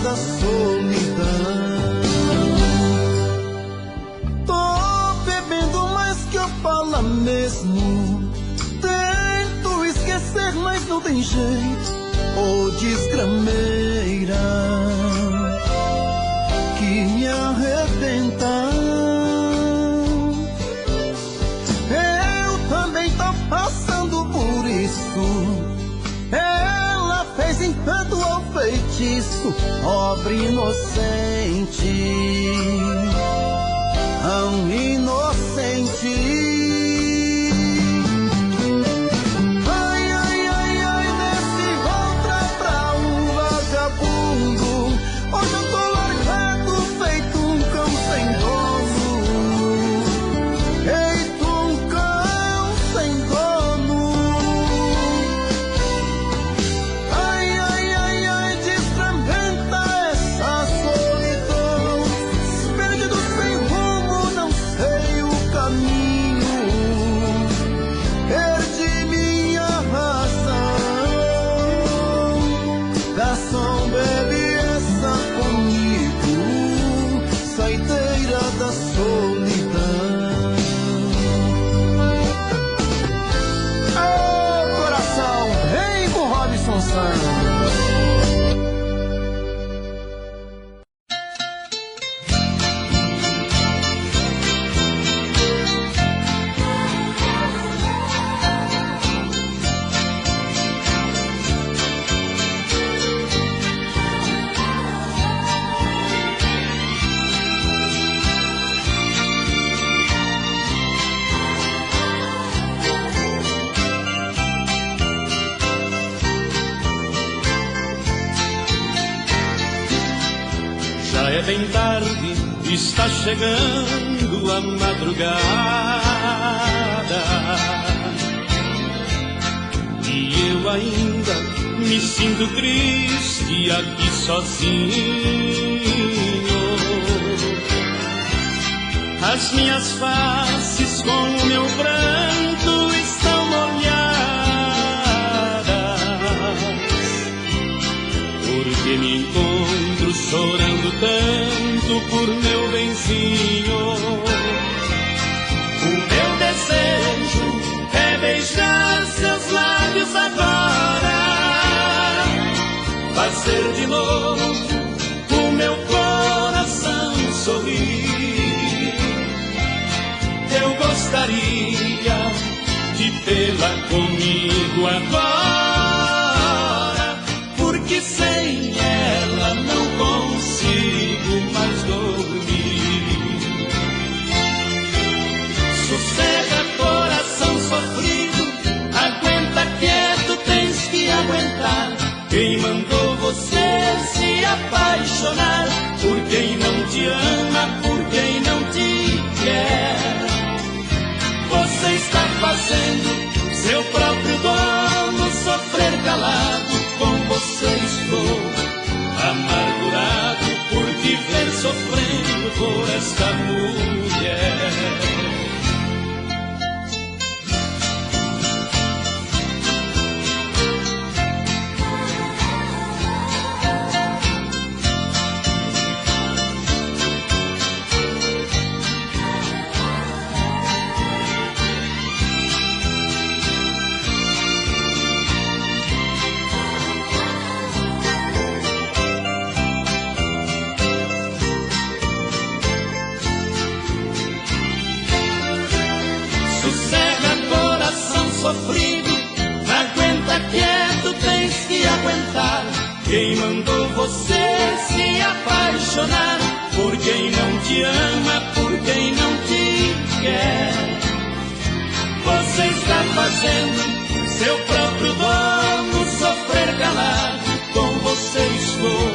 Da solidão, tô bebendo mais que eu falo mesmo. Tento esquecer, mas não tem jeito. Ô desgrameira que me arrebenta. Eu também tô passando por isso. Ela fez encanto ao feitiço, pobre inocente, tão inocente. Ai, ai, ai, ai, desce outra pra um vagabundo. Hoje eu tô largado, feito um cão sem dono. Feito um cão sem dono. Garçom, bebe essa comigo, saideira da solidão. Ô coração, vem com Robson Santos. Já é bem tarde está chegando a madrugada e eu ainda me sinto triste aqui sozinho. As minhas faces com o meu pranto estão molhadas, porque me encontro chorando tanto por meu benzinho. O meu desejo é beijar seus lábios agora, fazer de novo o meu coração sorrir. Eu gostaria de tê-la comigo agora, porque sem ela não consigo mais dormir. Sossega, coração sofrido, aguenta quieto, tens que aguentar. Quem mandou você se apaixonar por quem não te ama, por quem não te quer? Você está fazendo seu próprio dono sofrer calado. Com você estou amargurado por te ver sofrendo por esta mulher. Sofrido, aguenta quieto, tens que aguentar. Quem mandou você se apaixonar por quem não te ama, por quem não te quer? Você está fazendo seu próprio dono sofrer calado. Com você estou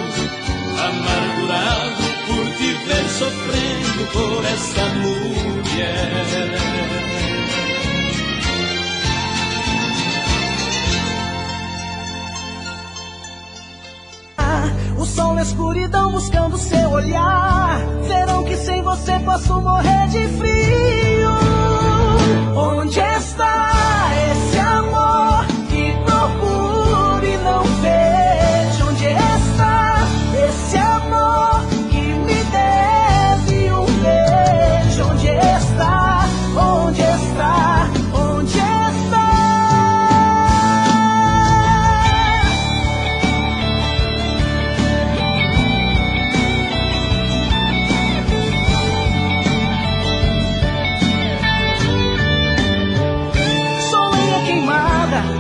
amargurado por te ver sofrendo por esta mulher. O sol na escuridão buscando seu olhar. Verão que sem você posso morrer de frio. Onde está esse amor que procuro e não vejo? Onde está esse amor que me deve um beijo? Onde está? Onde está? Onde está?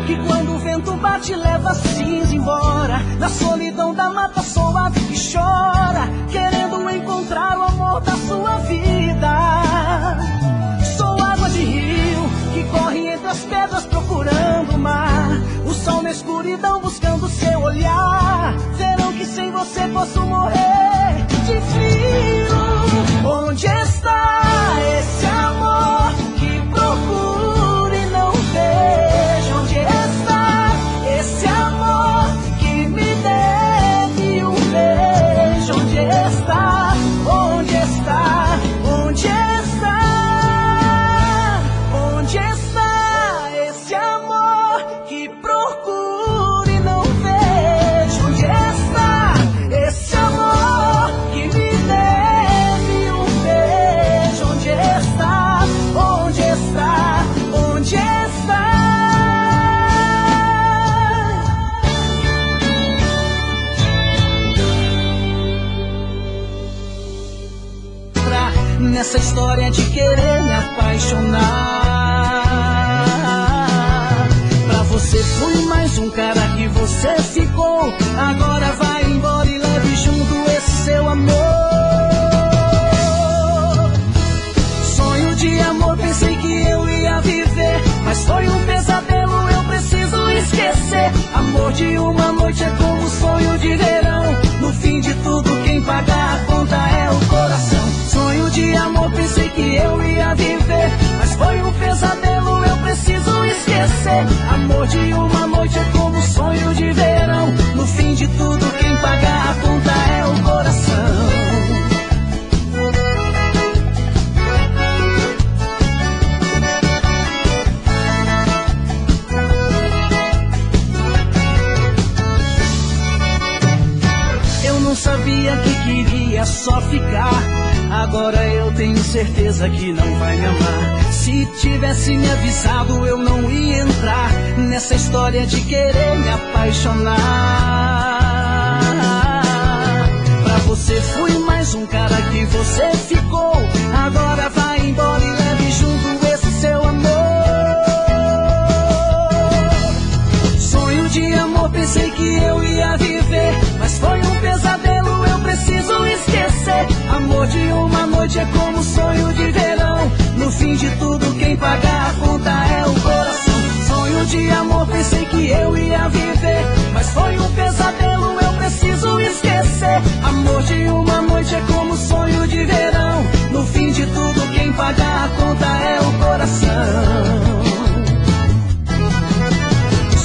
Que quando o vento bate leva a cinza embora. Na solidão da mata sou ave que chora, querendo encontrar o amor da sua vida. Sou água de rio que corre entre as pedras procurando o mar. O sol na escuridão buscando seu olhar. Verão que sem você posso morrer de frio. Onde está esse amor que procuro e não vejo? Onde está esse amor que me deve um beijo? Onde está? Onde está? Onde está? Onde está esse amor que procuro e não vejo? Onde está esse amor que me deve um beijo? Onde está? Onde está? Onde está? Nessa história de querer me apaixonar, pra você fui mais um cara que você ficou. Agora vai embora e leve junto esse seu amor. Sonho de amor, pensei que eu ia viver, mas foi um pesadelo, eu preciso esquecer. Amor de uma noite é como um sonho de verão. No fim de tudo quem paga a conta é o coração. amor pensei que eu ia viver, mas foi um pesadelo, eu preciso esquecer. Amor de uma noite é como um sonho de verão. No fim de tudo quem paga a conta é o coração. Não sabia que queria só ficar, agora eu tenho certeza que não vai me amar. Se tivesse me avisado eu não ia entrar nessa história de querer me apaixonar. Pra você fui mais um cara que você ficou, agora vai embora e leve junto esse seu amor. Sonho de amor pensei que eu ia viver, mas foi um pesadelo, eu preciso esquecer. Amor de uma noite é como um sonho de verão. No fim de tudo quem paga a conta é o coração. Sonho de amor pensei que eu ia viver, mas foi um pesadelo, eu preciso esquecer. Amor de uma noite é como um sonho de verão. No fim de tudo quem paga a conta é o coração.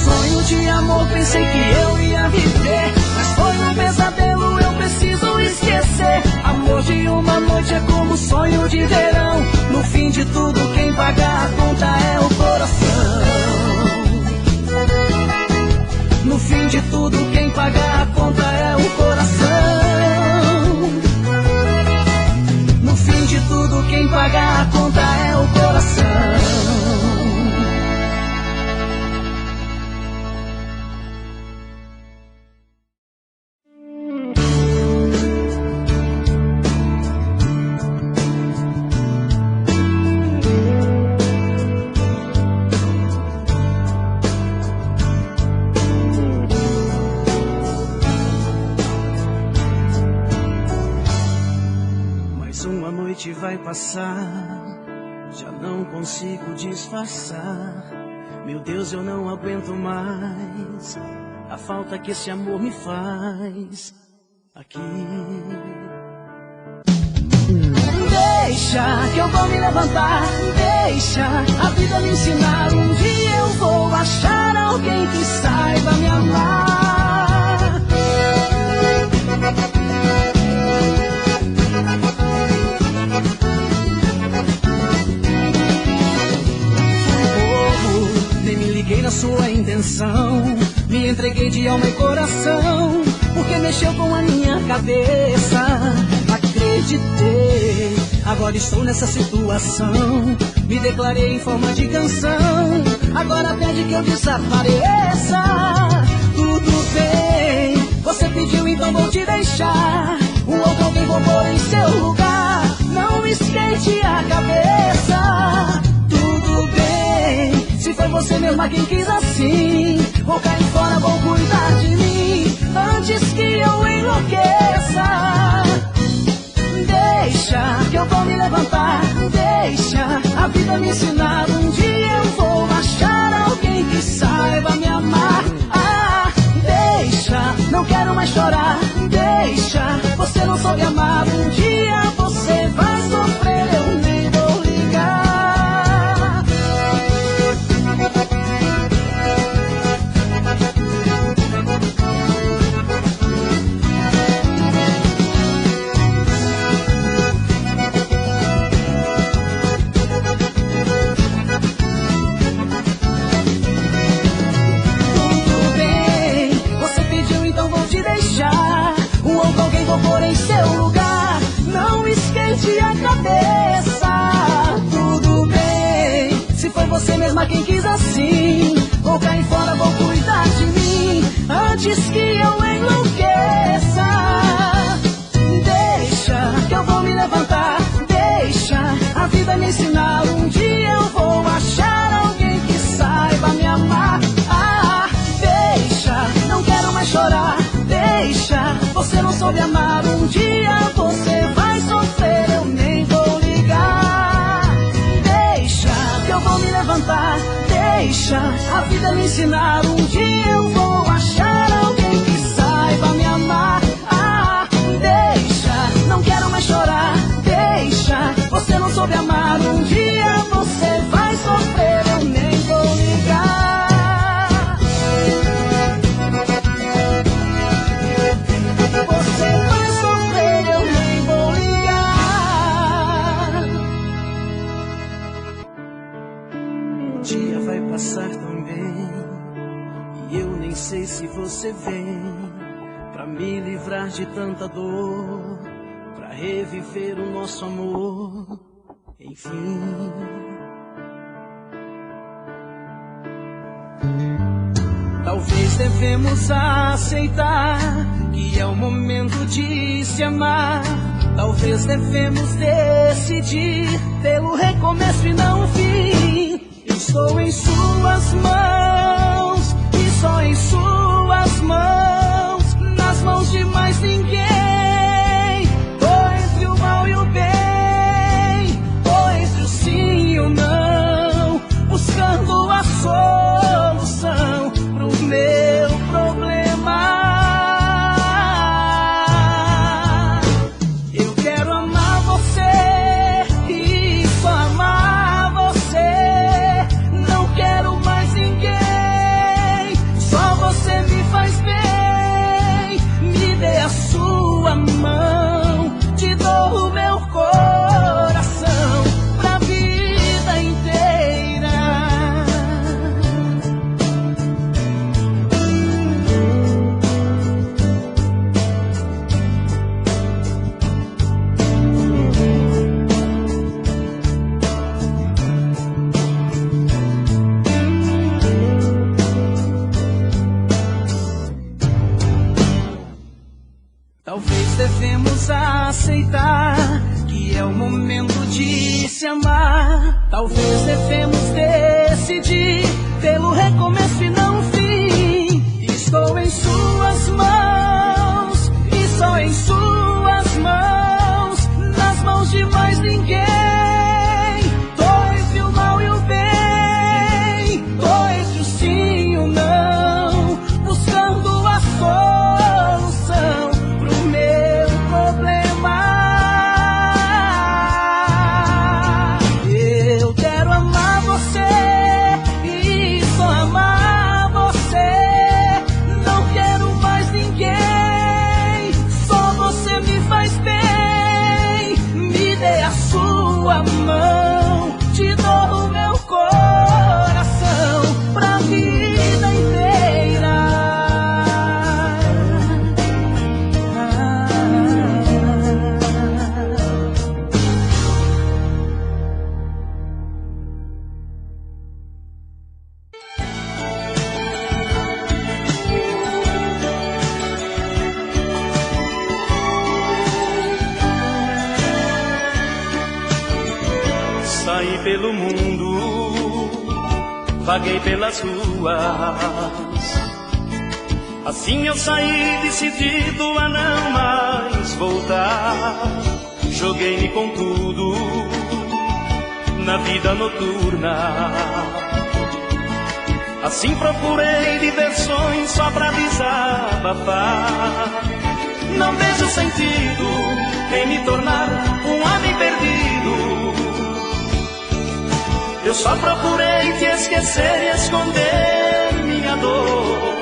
Sonho de amor pensei que eu ia viver, mas foi um pesadelo, eu preciso esquecer. Amor de uma noite é como um sonho de verão. No fim de tudo quem paga a conta é o coração. No fim de tudo quem paga a conta é o coração. No fim de tudo quem paga a conta é o coração. Vai passar, já não consigo disfarçar. Meu Deus, eu não aguento mais a falta que esse amor me faz aqui. Deixa que eu vou me levantar, deixa a vida me ensinar. Um dia eu vou achar alguém que saiba me amar. Nem me liguei na sua intenção, me entreguei de alma e coração, porque mexeu com a minha cabeça. Acreditei, agora estou nessa situação, me declarei em forma de canção. Agora pede que eu desapareça. Tudo bem, você pediu, então vou te deixar. Um outro alguém vou pôr em seu lugar. Não esquente a cabeça. Tudo bem, se foi você mesma quem quis assim, vou cair fora, vou cuidar de mim antes que eu enlouqueça. Deixa que eu vou me levantar, deixa a vida me ensinar. Um dia eu vou achar alguém que saiba me amar. Ah, deixa, não quero mais chorar. Deixa, você não soube amar. Um dia você vai sofrer, eu nem vou ligar. Vou pôr em seu lugar, não esquente a cabeça. Tudo bem, se foi você mesma quem quis assim, vou cair fora, vou cuidar de mim antes que eu enlouqueça. Deixa que eu vou me levantar, deixa a vida me ensinar. Um dia eu vou achar alguém que saiba me amar. Ah, deixa, não quero mais chorar. Deixa, você não soube amar. Um dia você vai sofrer, eu nem vou ligar. Deixa que eu vou me levantar, deixa a vida me ensinar. Um dia eu vou achar alguém que saiba me amar. Ah, deixa, não quero mais chorar. Deixa, você soube amar. Um dia você vai sofrer, eu nem vou ligar. Você vai sofrer, eu nem vou ligar. Um dia vai passar também, e eu nem sei se você vem pra me livrar de tanta dor, pra reviver o nosso amor, enfim. Talvez devemos aceitar que é o momento de se amar. Talvez devemos decidir pelo recomeço e não o fim. Estou em suas mãos, e só em suas mãos, nas mãos de mais ninguém. Tô entre o mal e o bem, tô entre o sim e o não, buscando a solução pro meu problema. Eu quero amar você e só amar você, não quero mais ninguém, só você me faz bem. Me dê a sua mão, te dou o meu coração pra vida inteira. Talvez devemos aceitar que é o momento de se amar. Talvez devemos decidir pelo recomeço e não o fim. Estou em suas mãos, e só em suas mãos, nas mãos de mais ninguém. Tô entre o mal e o bem, tô entre o sim e o não, buscando a solução pro meu problema. Eu quero amar você e só amar você, não quero mais ninguém, só você me faz bem. Me dê a sua mão, te dou o meu coração pra vida inteira. Saí pelo mundo, vaguei pelas ruas. Assim eu saí decidido a não mais voltar. Joguei-me com tudo na vida noturna. Assim procurei diversões só pra desabafar. Não vejo sentido em me tornar um homem perdido. Eu só procurei te esquecer e esconder minha dor.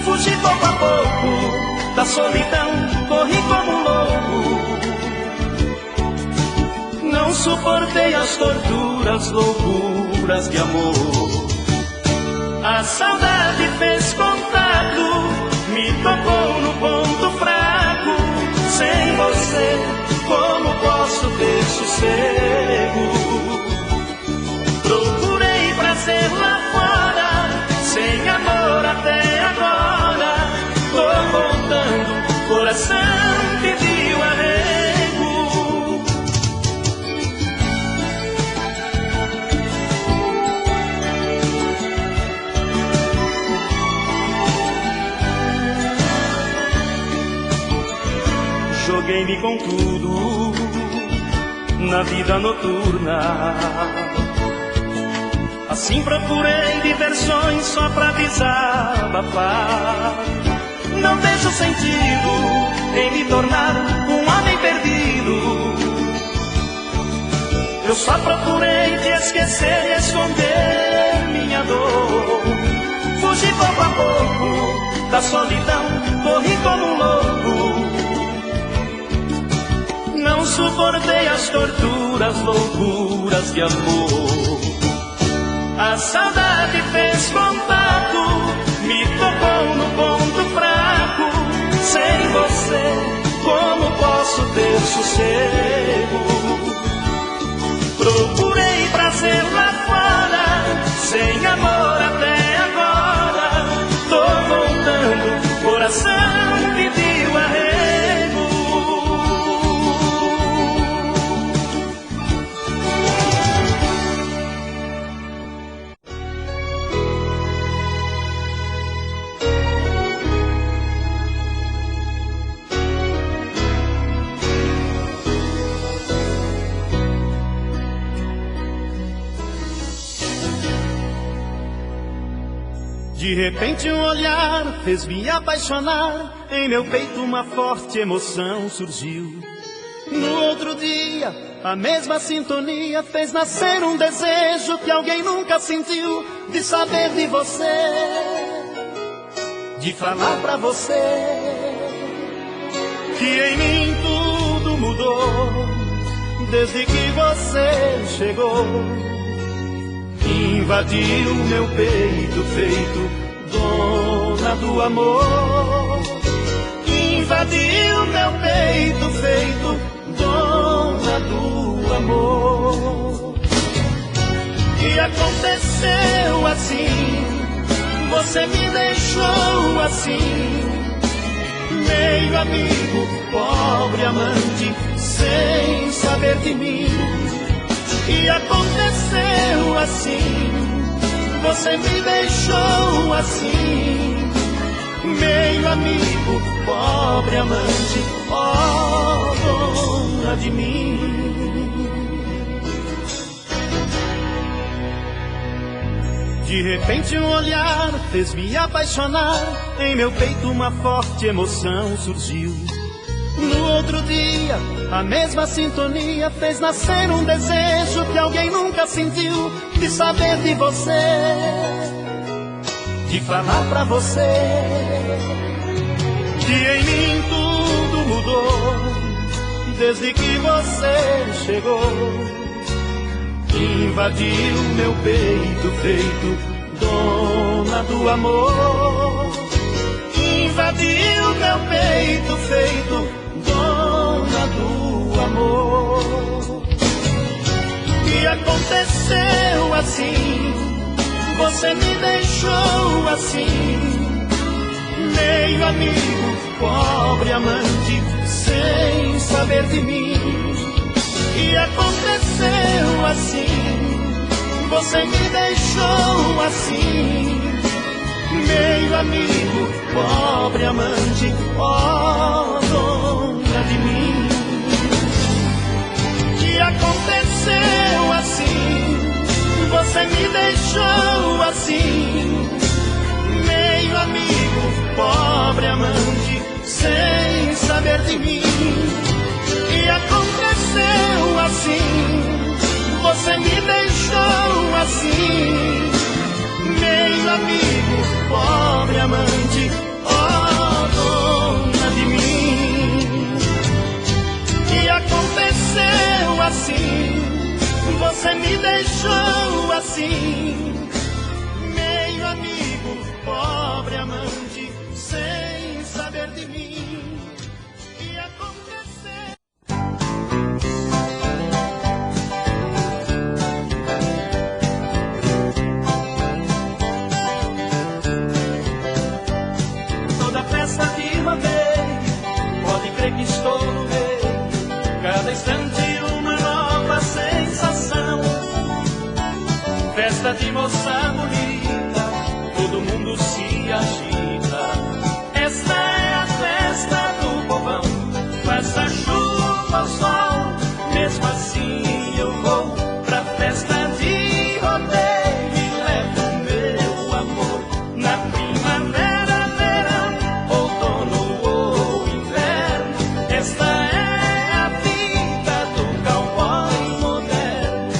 Fugi pouco a pouco da solidão, corri como um louco. Não suportei as torturas, loucuras de amor. A saudade fez contato, me tocou no ponto fraco. Sem você, como posso ter sossego? Procurei prazer lá fora, sem amor até agora. Tô voltando, coração pediu arrego. Joguei-me com tudo na vida noturna. Assim procurei diversões só pra desabafar. Não vejo sentido em me tornar um homem perdido. Eu só procurei te esquecer e esconder minha dor. Fugi pouco a pouco da solidão, corri como um louco. Não suportei as torturas, loucuras de amor. A saudade fez contato, me tocou no ponto fraco. Sem você, como posso ter sossego? Procurei prazer lá fora, sem amor até agora. Tô voltando, coração pediu arrego. De repente um olhar fez me apaixonar. Em meu peito uma forte emoção surgiu. No outro dia, a mesma sintonia fez nascer um desejo que alguém nunca sentiu. De saber de você, de falar pra você que em mim tudo mudou desde que você chegou. Invadiu meu peito feito dona do amor. Invadiu meu peito feito dona do amor. E aconteceu assim, você me deixou assim, meio amigo, pobre amante, sem saber de mim. E aconteceu assim, você me deixou assim, meio amigo, pobre amante, ó dona de mim. De repente um olhar fez me apaixonar. Em meu peito uma forte emoção surgiu. No outro dia, a mesma sintonia fez nascer um desejo que alguém nunca sentiu. De saber de você, de falar pra você que em mim tudo mudou desde que você chegou. Invadiu meu peito feito dona do amor. Invadiu meu peito feito dona do amor. E aconteceu assim, você me deixou assim, meio amigo, pobre amante, sem saber de mim. E aconteceu assim, você me deixou assim, meio amigo, pobre amante, ó dona de mim. E aconteceu assim, você me deixou assim, meio amigo, pobre amante, sem saber de mim. E aconteceu assim, você me deixou assim, meio amigo, pobre amante, ó dona de mim. E aconteceu assim, você me deixou assim, meio amigo, pobre amante, sem saber de mim. E aconteceu. Toda festa de rodeio, pode crer que estou no meio, cada instante uma nova sensação. Festa de moça bonita, todo mundo se agita. Esta é a festa do povão, faça chuva ou sol, mesmo assim eu vou pra festa de rodeio e levo meu amor. Na primavera, verão, outono ou inverno, esta é a vida do cowboy moderno.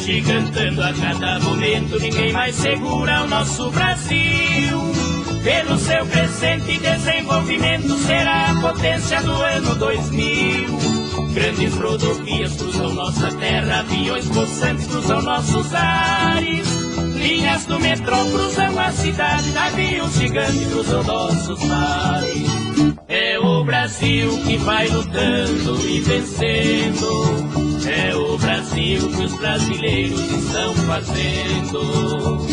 agigantando a cada momento, ninguém mais segura o nosso Brasil. Pelo seu crescente desenvolvimento, será a potência do ano 2000. Grandes rodovias cruzam nossa terra, aviões possantes cruzam nossos ares. Linhas do metrô cruzam a cidade, navios gigantes cruzam nossos mares. É o Brasil que vai lutando e vencendo. É o Brasil que os brasileiros estão fazendo.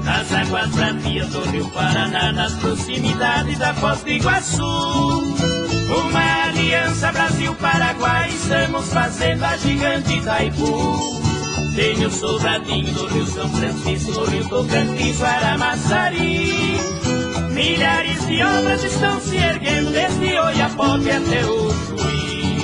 Nas águas bravias do Rio Paraná, nas proximidades da Foz do Iguaçu, uma aliança Brasil-Paraguai, estamos fazendo a gigante Itaipu. Tem o Sobradinho do Rio São Francisco, no Rio Tocantins, Aramaçari. Milhares de obras estão se erguendo, desde Oiapoque até o Chuí.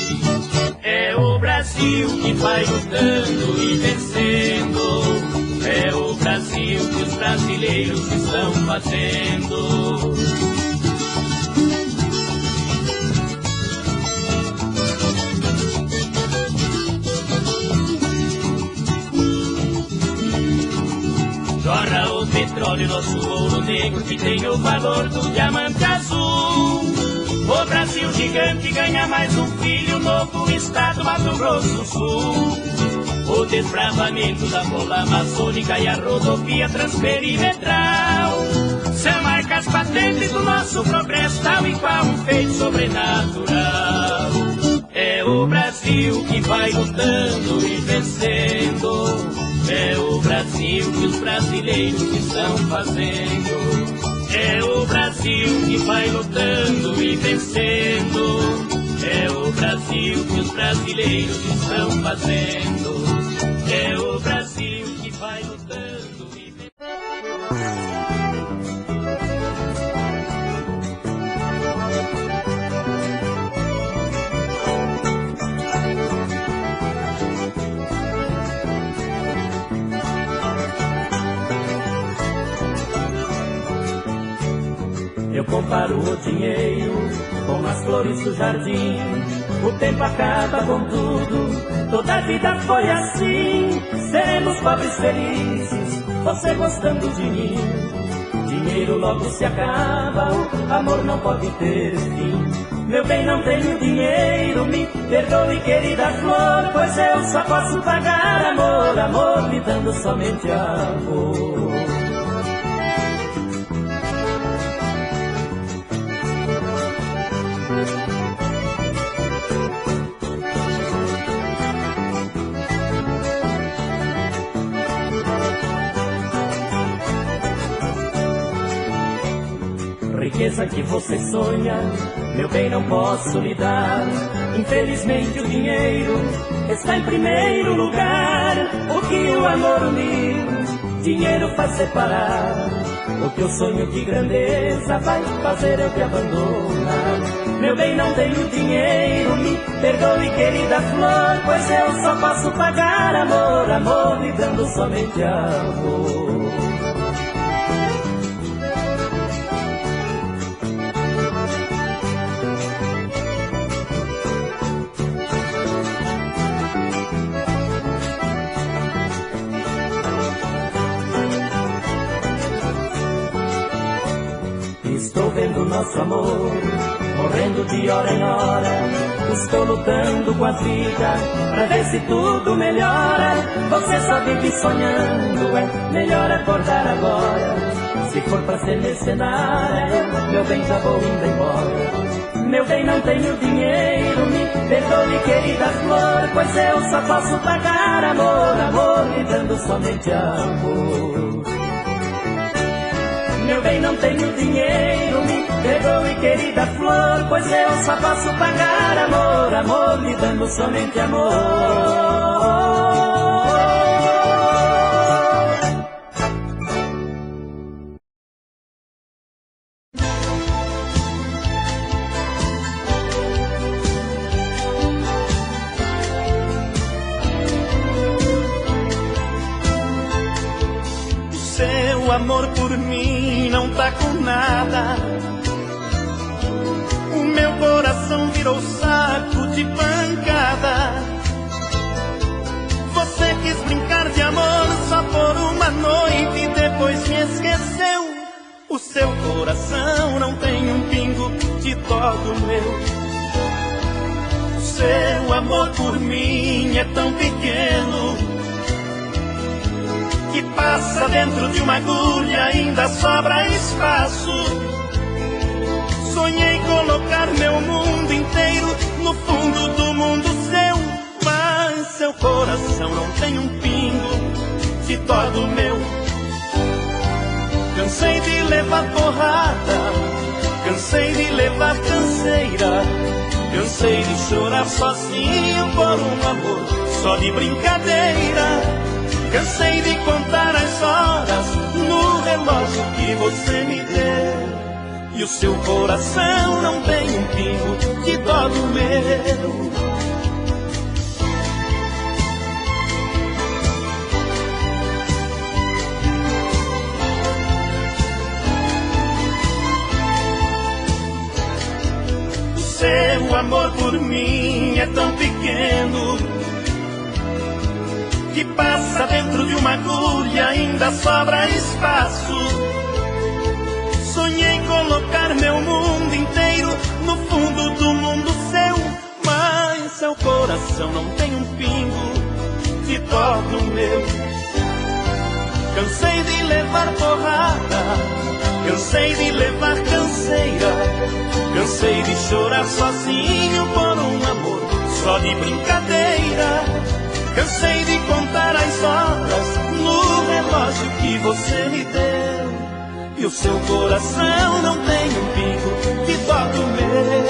É o Brasil que vai lutando e vencendo. É o Brasil que os brasileiros estão fazendo. Jorra o petróleo, nosso ouro negro, que tem o valor do diamante azul. O Brasil gigante ganha mais um filho, novo estado, Mato Grosso do Sul. O desbravamento da bola amazônica e a rodovia transperimetral são marcas patentes do nosso progresso, tal e qual um feito sobrenatural. É o Brasil que vai lutando e vencendo. É o Brasil que os brasileiros estão fazendo. É o Brasil que vai lutando e vencendo. É o Brasil que os brasileiros estão fazendo. É o Brasil que vai lutando e vencendo. Eu comparo o dinheiro com as flores do jardim. O tempo acaba com tudo, toda a vida foi assim. Seremos pobres felizes, você gostando de mim. Dinheiro logo se acaba, o amor não pode ter fim. Meu bem, não tenho dinheiro, me perdoe, querida flor, pois eu só posso pagar amor, amor me dando somente amor. Riqueza que você sonha, meu bem, não posso lhe dar. Infelizmente o dinheiro está em primeiro lugar. O que o amor unir, dinheiro faz separar. O que eu sonho de grandeza vai fazer eu te abandonar. Meu bem, não tenho dinheiro, me perdoe, querida flor, pois eu só posso pagar amor, amor lhe dando somente amor. Estou vendo nosso amor morrendo de hora em hora. Estou lutando com a vida pra ver se tudo melhora. Você só vive sonhando, é melhor acordar agora. Se for pra ser mercenária, meu bem, já vou indo embora. Meu bem, não tenho dinheiro, me perdoe, querida flor, pois eu só posso pagar amor, amor lhe dando somente amor. Meu bem, não tenho dinheiro, me perdoe, querida flor, pois eu só posso pagar amor, amor lhe dando somente amor. Seu amor por mim conta com nada. O meu coração virou saco de pancada. Você quis brincar de amor só por uma noite e depois me esqueceu. O seu coração não tem um pingo de dó do meu. O seu amor por mim é tão pequeno que passa dentro de uma agulha, ainda sobra espaço. Sonhei colocar meu mundo inteiro no fundo do mundo seu, mas seu coração não tem um pingo de dó do meu. Cansei de levar porrada, cansei de levar canseira, cansei de chorar sozinho por um amor só de brincadeira. Cansei de contar as horas no relógio que você me deu. E o seu coração não tem um pingo de dó do meu. O seu amor por mim é tão pequeno que passa dentro de uma agulha, ainda sobra espaço. Sonhei colocar meu mundo inteiro no fundo do mundo seu, mas seu coração não tem um pingo de dó do meu. Cansei de levar porrada, cansei de levar canseira, cansei de chorar sozinho por um amor só de brincadeira. Cansei de contar as horas no relógio que você me deu. E o seu coração não tem um pingo de dó do meu.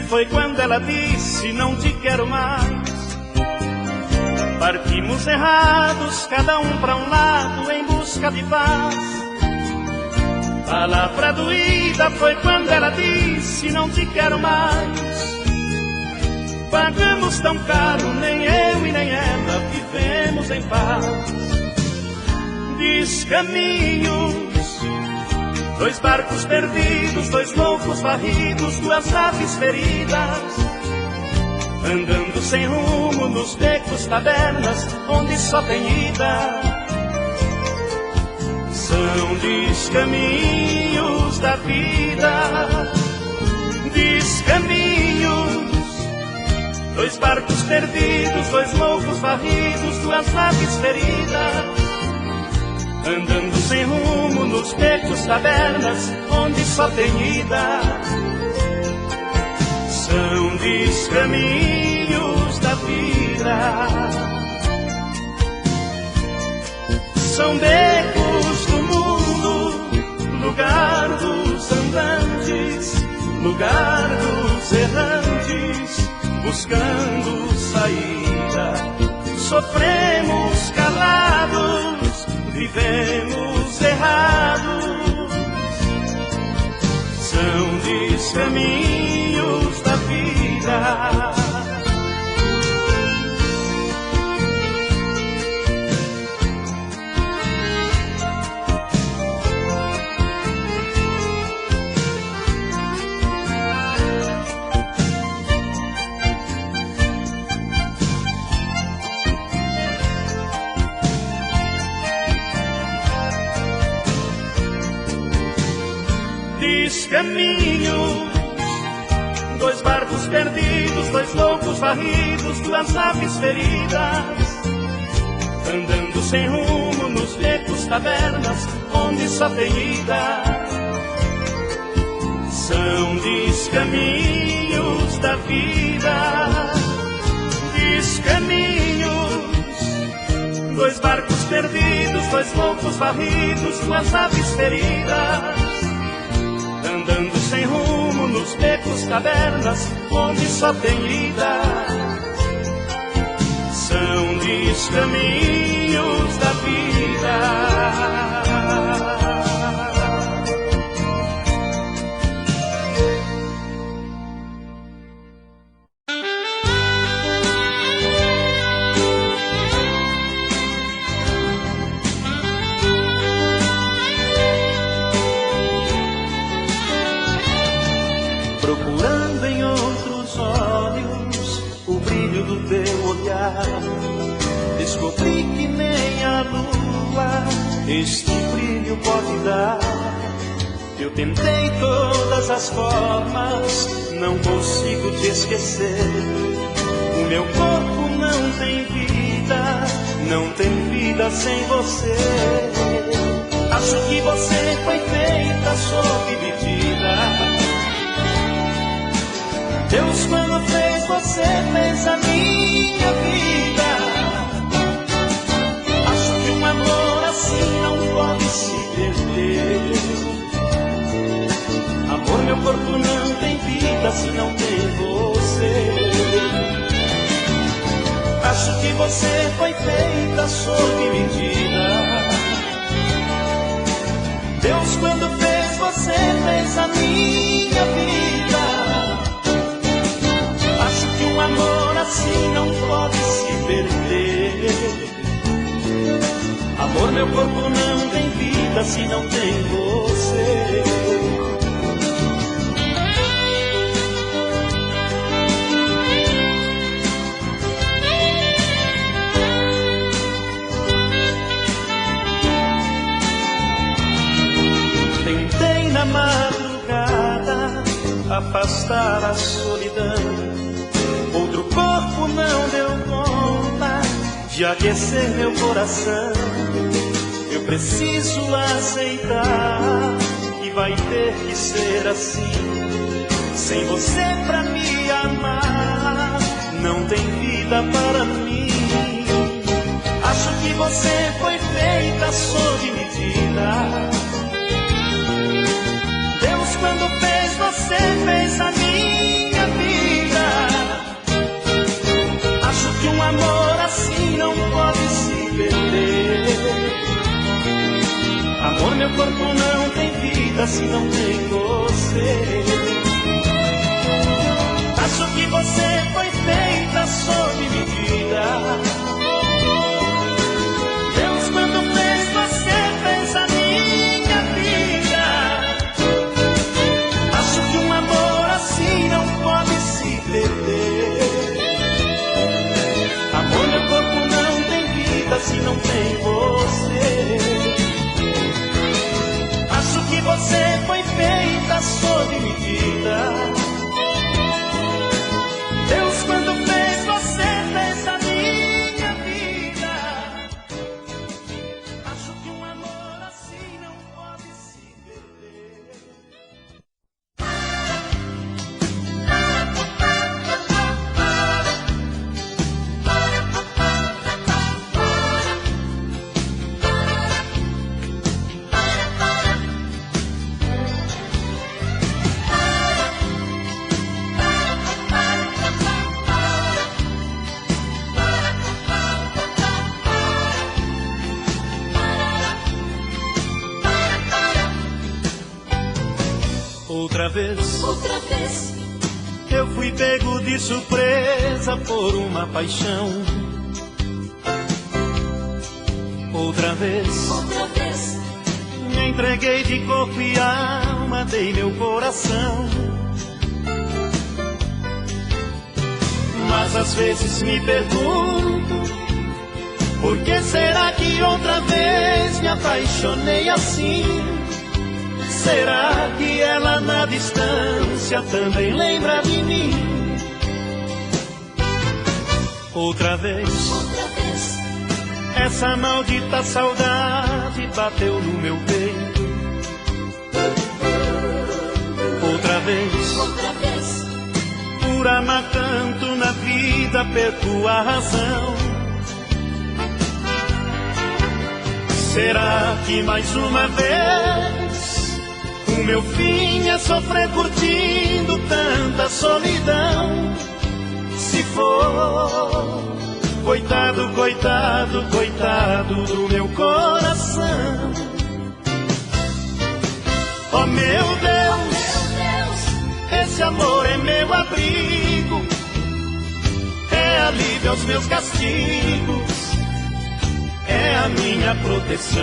Foi quando ela disse não te quero mais. Partimos errados, cada um pra um lado em busca de paz. Palavra doída foi quando ela disse não te quero mais. Pagamos tão caro, nem eu e nem ela vivemos em paz. Descaminhos, dois barcos perdidos, dois loucos varridos, duas aves feridas, andando sem rumo nos becos, tabernas, onde só tem ida. São descaminhos da vida, descaminhos, dois barcos perdidos, dois loucos varridos, duas aves feridas, andando sem rumo nos becos, tabernas, onde só tem ida. São descaminhos da vida, são becos do mundo, lugar dos andantes, lugar dos errantes, buscando saída. Sofremos calados, vivemos errados. São descaminhos da vida. Descaminhos, dois barcos perdidos, dois loucos varridos, duas aves feridas, andando sem rumo nos becos, tabernas, onde só tem ida. São descaminhos da vida, descaminhos, dois barcos perdidos, dois loucos varridos, duas aves feridas, andando sem rumo nos becos, cavernas, onde só tem lida. São descaminhos da vida. Procurando em outros olhos o brilho do teu olhar, descobri que nem a lua este brilho pode dar. Eu tentei todas as formas, não consigo te esquecer. O meu corpo não tem vida, não tem vida sem você. Acho que você foi feita sob medida. Deus, quando fez você, fez a minha vida. Acho que um amor assim não pode se perder. Amor, meu corpo não tem vida se não tem você. Acho que você foi feita sob medida. Deus, quando fez você, fez a minha vida. Um amor assim não pode se perder. Amor, meu corpo não tem vida se não tem você. Tentei na madrugada afastar a solidão. Outro corpo não deu conta de aquecer meu coração. Eu preciso aceitar que vai ter que ser assim. Sem você pra me amar, não tem vida para mim. Acho que você foi feita sob medida. Deus, quando fez você, fez a minha vida. Que um amor assim não pode se perder. Amor, meu corpo não tem vida se não tem você. Acho que você foi feita sob medida. Deus, quando fez você, fez a minha vida. Acho que um amor assim não pode se perder. Amor, meu corpo não tem vida se não tem você. Acho que você foi feita sob medida. Deus, quando fez você, fez a minha vida. Acho que um amor assim não pode se perder. Outra vez, eu fui pego de surpresa por uma paixão. Outra vez, me entreguei de corpo e alma, dei meu coração. Mas às vezes me pergunto, por que será que outra vez me apaixonei assim? Será que ela na distância também lembra de mim? Outra vez, essa maldita saudade bateu no meu peito. Outra vez, por amar tanto na vida perco a razão. Será que mais uma vez o meu fim é sofrer curtindo tanta solidão? Se for, coitado, coitado, coitado do meu coração. Oh meu Deus, esse amor é meu abrigo, é alívio aos meus castigos, é a minha proteção.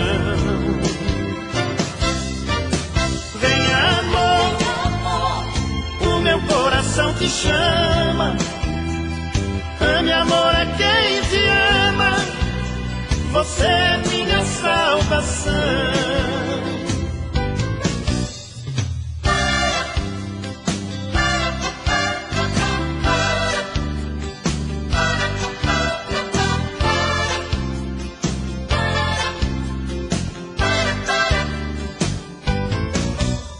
Vem amor, o meu coração te chama. Ame amor é quem te ama, você é minha salvação.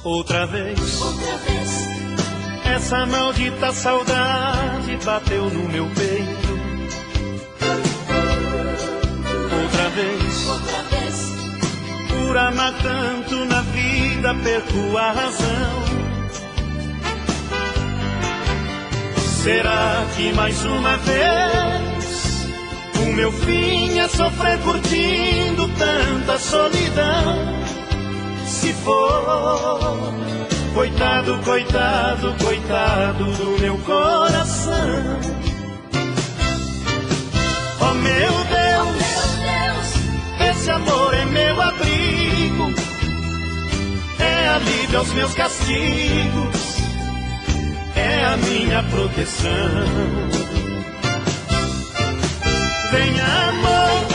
Outra vez, essa maldita saudade bateu no meu peito. Outra vez, por amar tanto na vida perco a razão. Será que mais uma vez o meu fim é sofrer curtindo tanta solidão? Se for, coitado, coitado, coitado do meu coração. Oh meu Deus, esse amor é meu abrigo, é alívio aos meus castigos, é a minha proteção. Vem amor,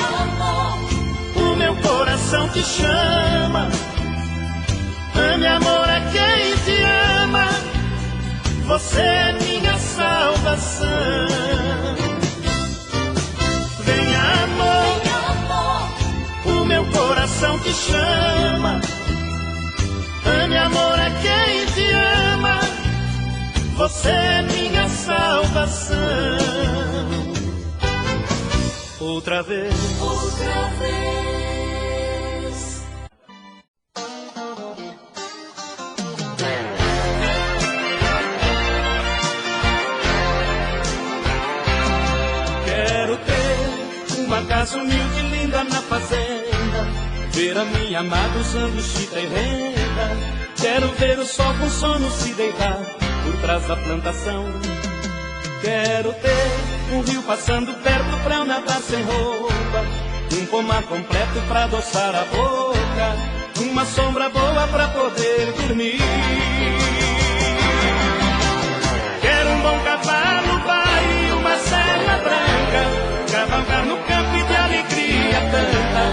o meu coração te chama. Ame amor é quem te ama, você é minha salvação. Vem amor, o meu coração te chama. Ame amor é quem te ama, você é minha salvação. Outra vez, uma casa humilde e linda na fazenda, ver a minha amada usando chita e renda. Quero ver o sol com sono se deitar por trás da plantação. Quero ter um rio passando perto pra eu nadar sem roupa, um pomar completo pra adoçar a boca, uma sombra boa pra poder dormir. Quero um bom cavalo, pai, e uma serra branca, cavalgar no campo e de alegria tanta.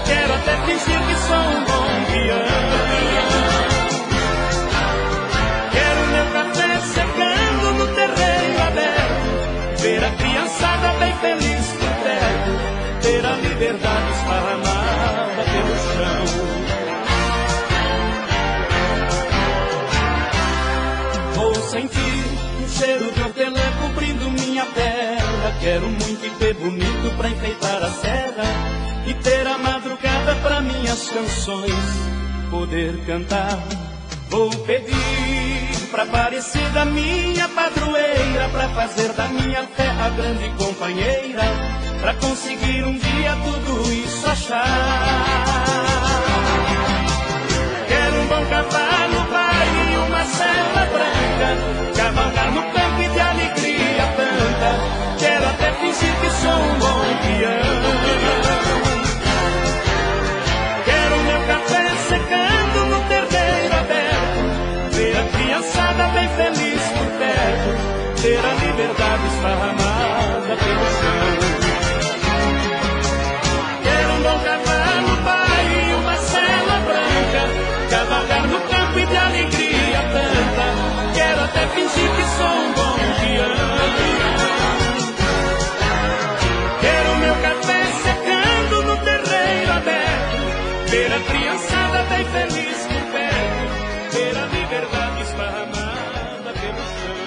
Quero até fingir que sou um bom peão. Quero meu café secando no terreiro aberto, ver a criançada bem feliz por perto, ter a liberdade esparramada pelo chão. Vou sentir o cheiro de hortelã cobrindo minha terra. Quero muito e ter bonito pra enfeitar a serra, e ter a madrugada pra minhas canções poder cantar. Vou pedir pra Aparecida minha padroeira, pra fazer da minha fé a grande companheira, pra conseguir um dia tudo isso achar. Quero um bom cavalo, pai, e uma sela branca, cavalgar no campo e de alegria tanta. Quero até fingir que sou um bom peão. Quero meu café secando no terreiro aberto, ver a criançada bem feliz por perto, ter a liberdade esparramada pelo chão. Quero um bom cavalo, pai, e uma sela branca, cavalgar no campo e de alegria tanta. Quero até fingir que sou um bom peão. Quero meu café secando no terreiro aberto, ver a criançada bem feliz por perto, ter a liberdade esparramada pelo chão.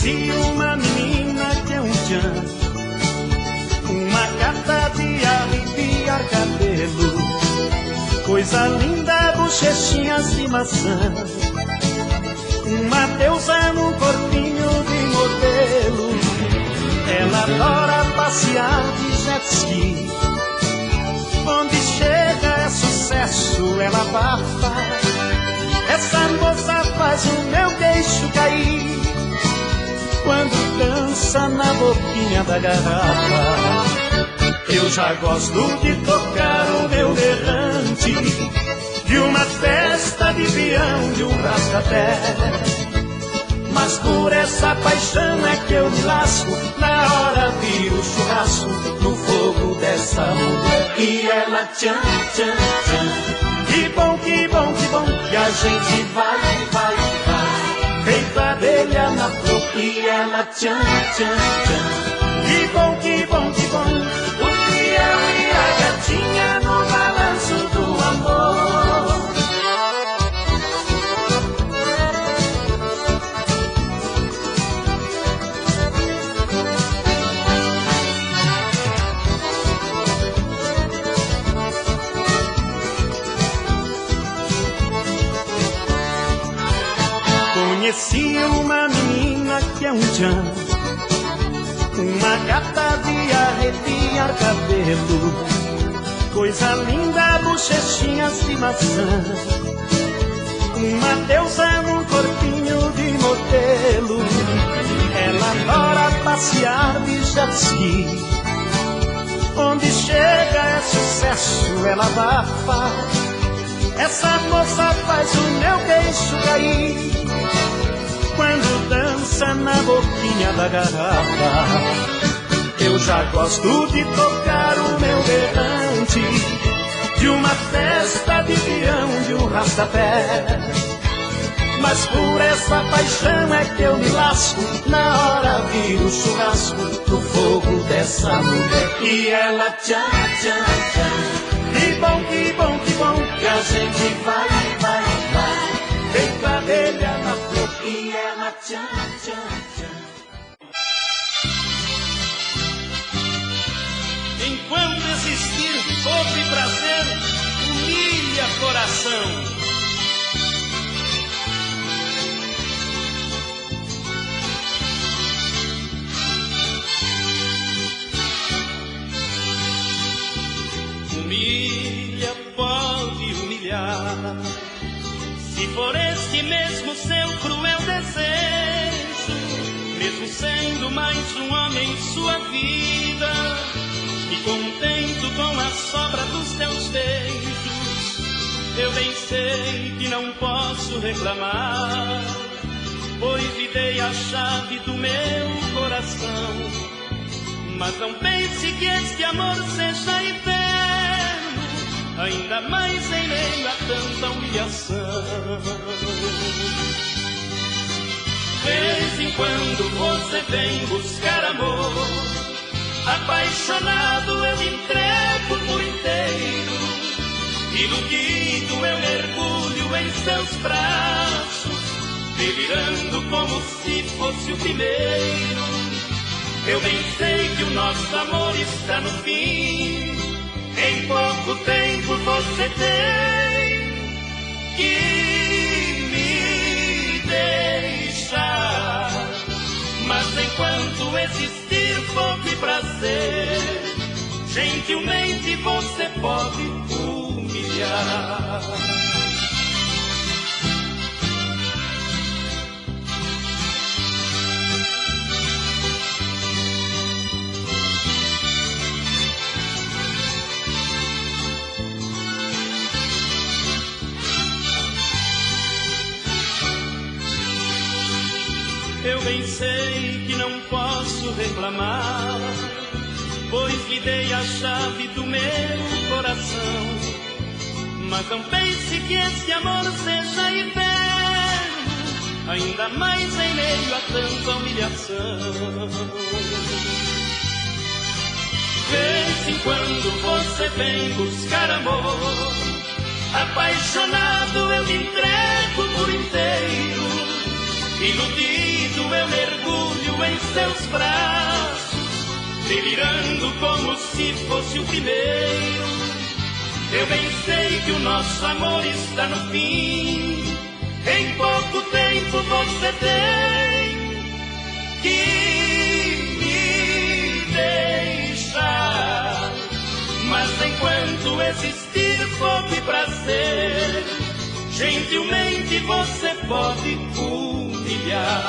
Conheci uma menina que é um tchan, uma gata de arrepiar cabelo, coisa linda, bochechinhas de maçã, uma deusa num corpinho de modelo. Ela adora passear de jet ski, onde chega é sucesso, ela abafa. Essa moça faz o meu queixo cair quando dança na boquinha da garrafa. Eu já gosto de tocar o meu berrante, de uma festa de peão, de um rascaté. Mas por essa paixão é que eu me lasco, na hora viro churrasco no fogo dessa mulher. E ela tchan, tchan, tchan. Que bom, que bom, que bom, que a gente vai, vai, vai, feito abelha na flor. E ela tchan, tchan, tchan. Que bom, que bom, que bom, o peão e a gatinha no balanço do amor. Conheci uma menina que é um tchan, uma gata de arrepiar cabelo, coisa linda, bochechinhas de maçã, uma deusa num corpinho de modelo. Ela adora passear de jet ski, onde chega é sucesso, ela abafa. Essa moça faz o meu queixo cair quando dança na boquinha da garrafa. Eu já gosto de tocar o meu berrante, de uma festa de peão, de um rastapé. Mas por essa paixão é que eu me lasco, na hora viro churrasco no fogo dessa mulher. E ela tchan, tchan, tchan. Que bom, que bom, que bom, que a gente vai, vai, vai, feito abelha na flor. E ela tchan, tchan, tchan. Enquanto existir fogo e prazer, humilha coração. Humilha, pode humilhar, se for este mesmo seu cruel desejo, mesmo sendo mais um homem em sua vida, e contento com a sobra dos teus beijos, eu bem sei que não posso reclamar, pois lhe dei a chave do meu coração. Mas não pense que este amor seja eterno, ainda mais em meio a tanta humilhação. Vez em quando você vem buscar amor, apaixonado eu me entrego por inteiro, iludido eu mergulho em seus braços, delirando como se fosse o primeiro. Eu bem sei que o nosso amor está no fim, em pouco tempo você tem que me deixar. Mas enquanto existir fogo e prazer, gentilmente você pode humilhar. Eu bem sei que não posso reclamar, pois lhe dei a chave do meu coração. Mas não pense que esse amor seja eterno, ainda mais em meio a tanta humilhação. Vez em quando você vem buscar amor, apaixonado eu me entrego por inteiro, iludido eu mergulho seus braços, delirando como se fosse o primeiro. Eu bem sei que o nosso amor está no fim. Em pouco tempo você tem que me deixar. Mas enquanto existir fome e prazer, gentilmente você pode humilhar.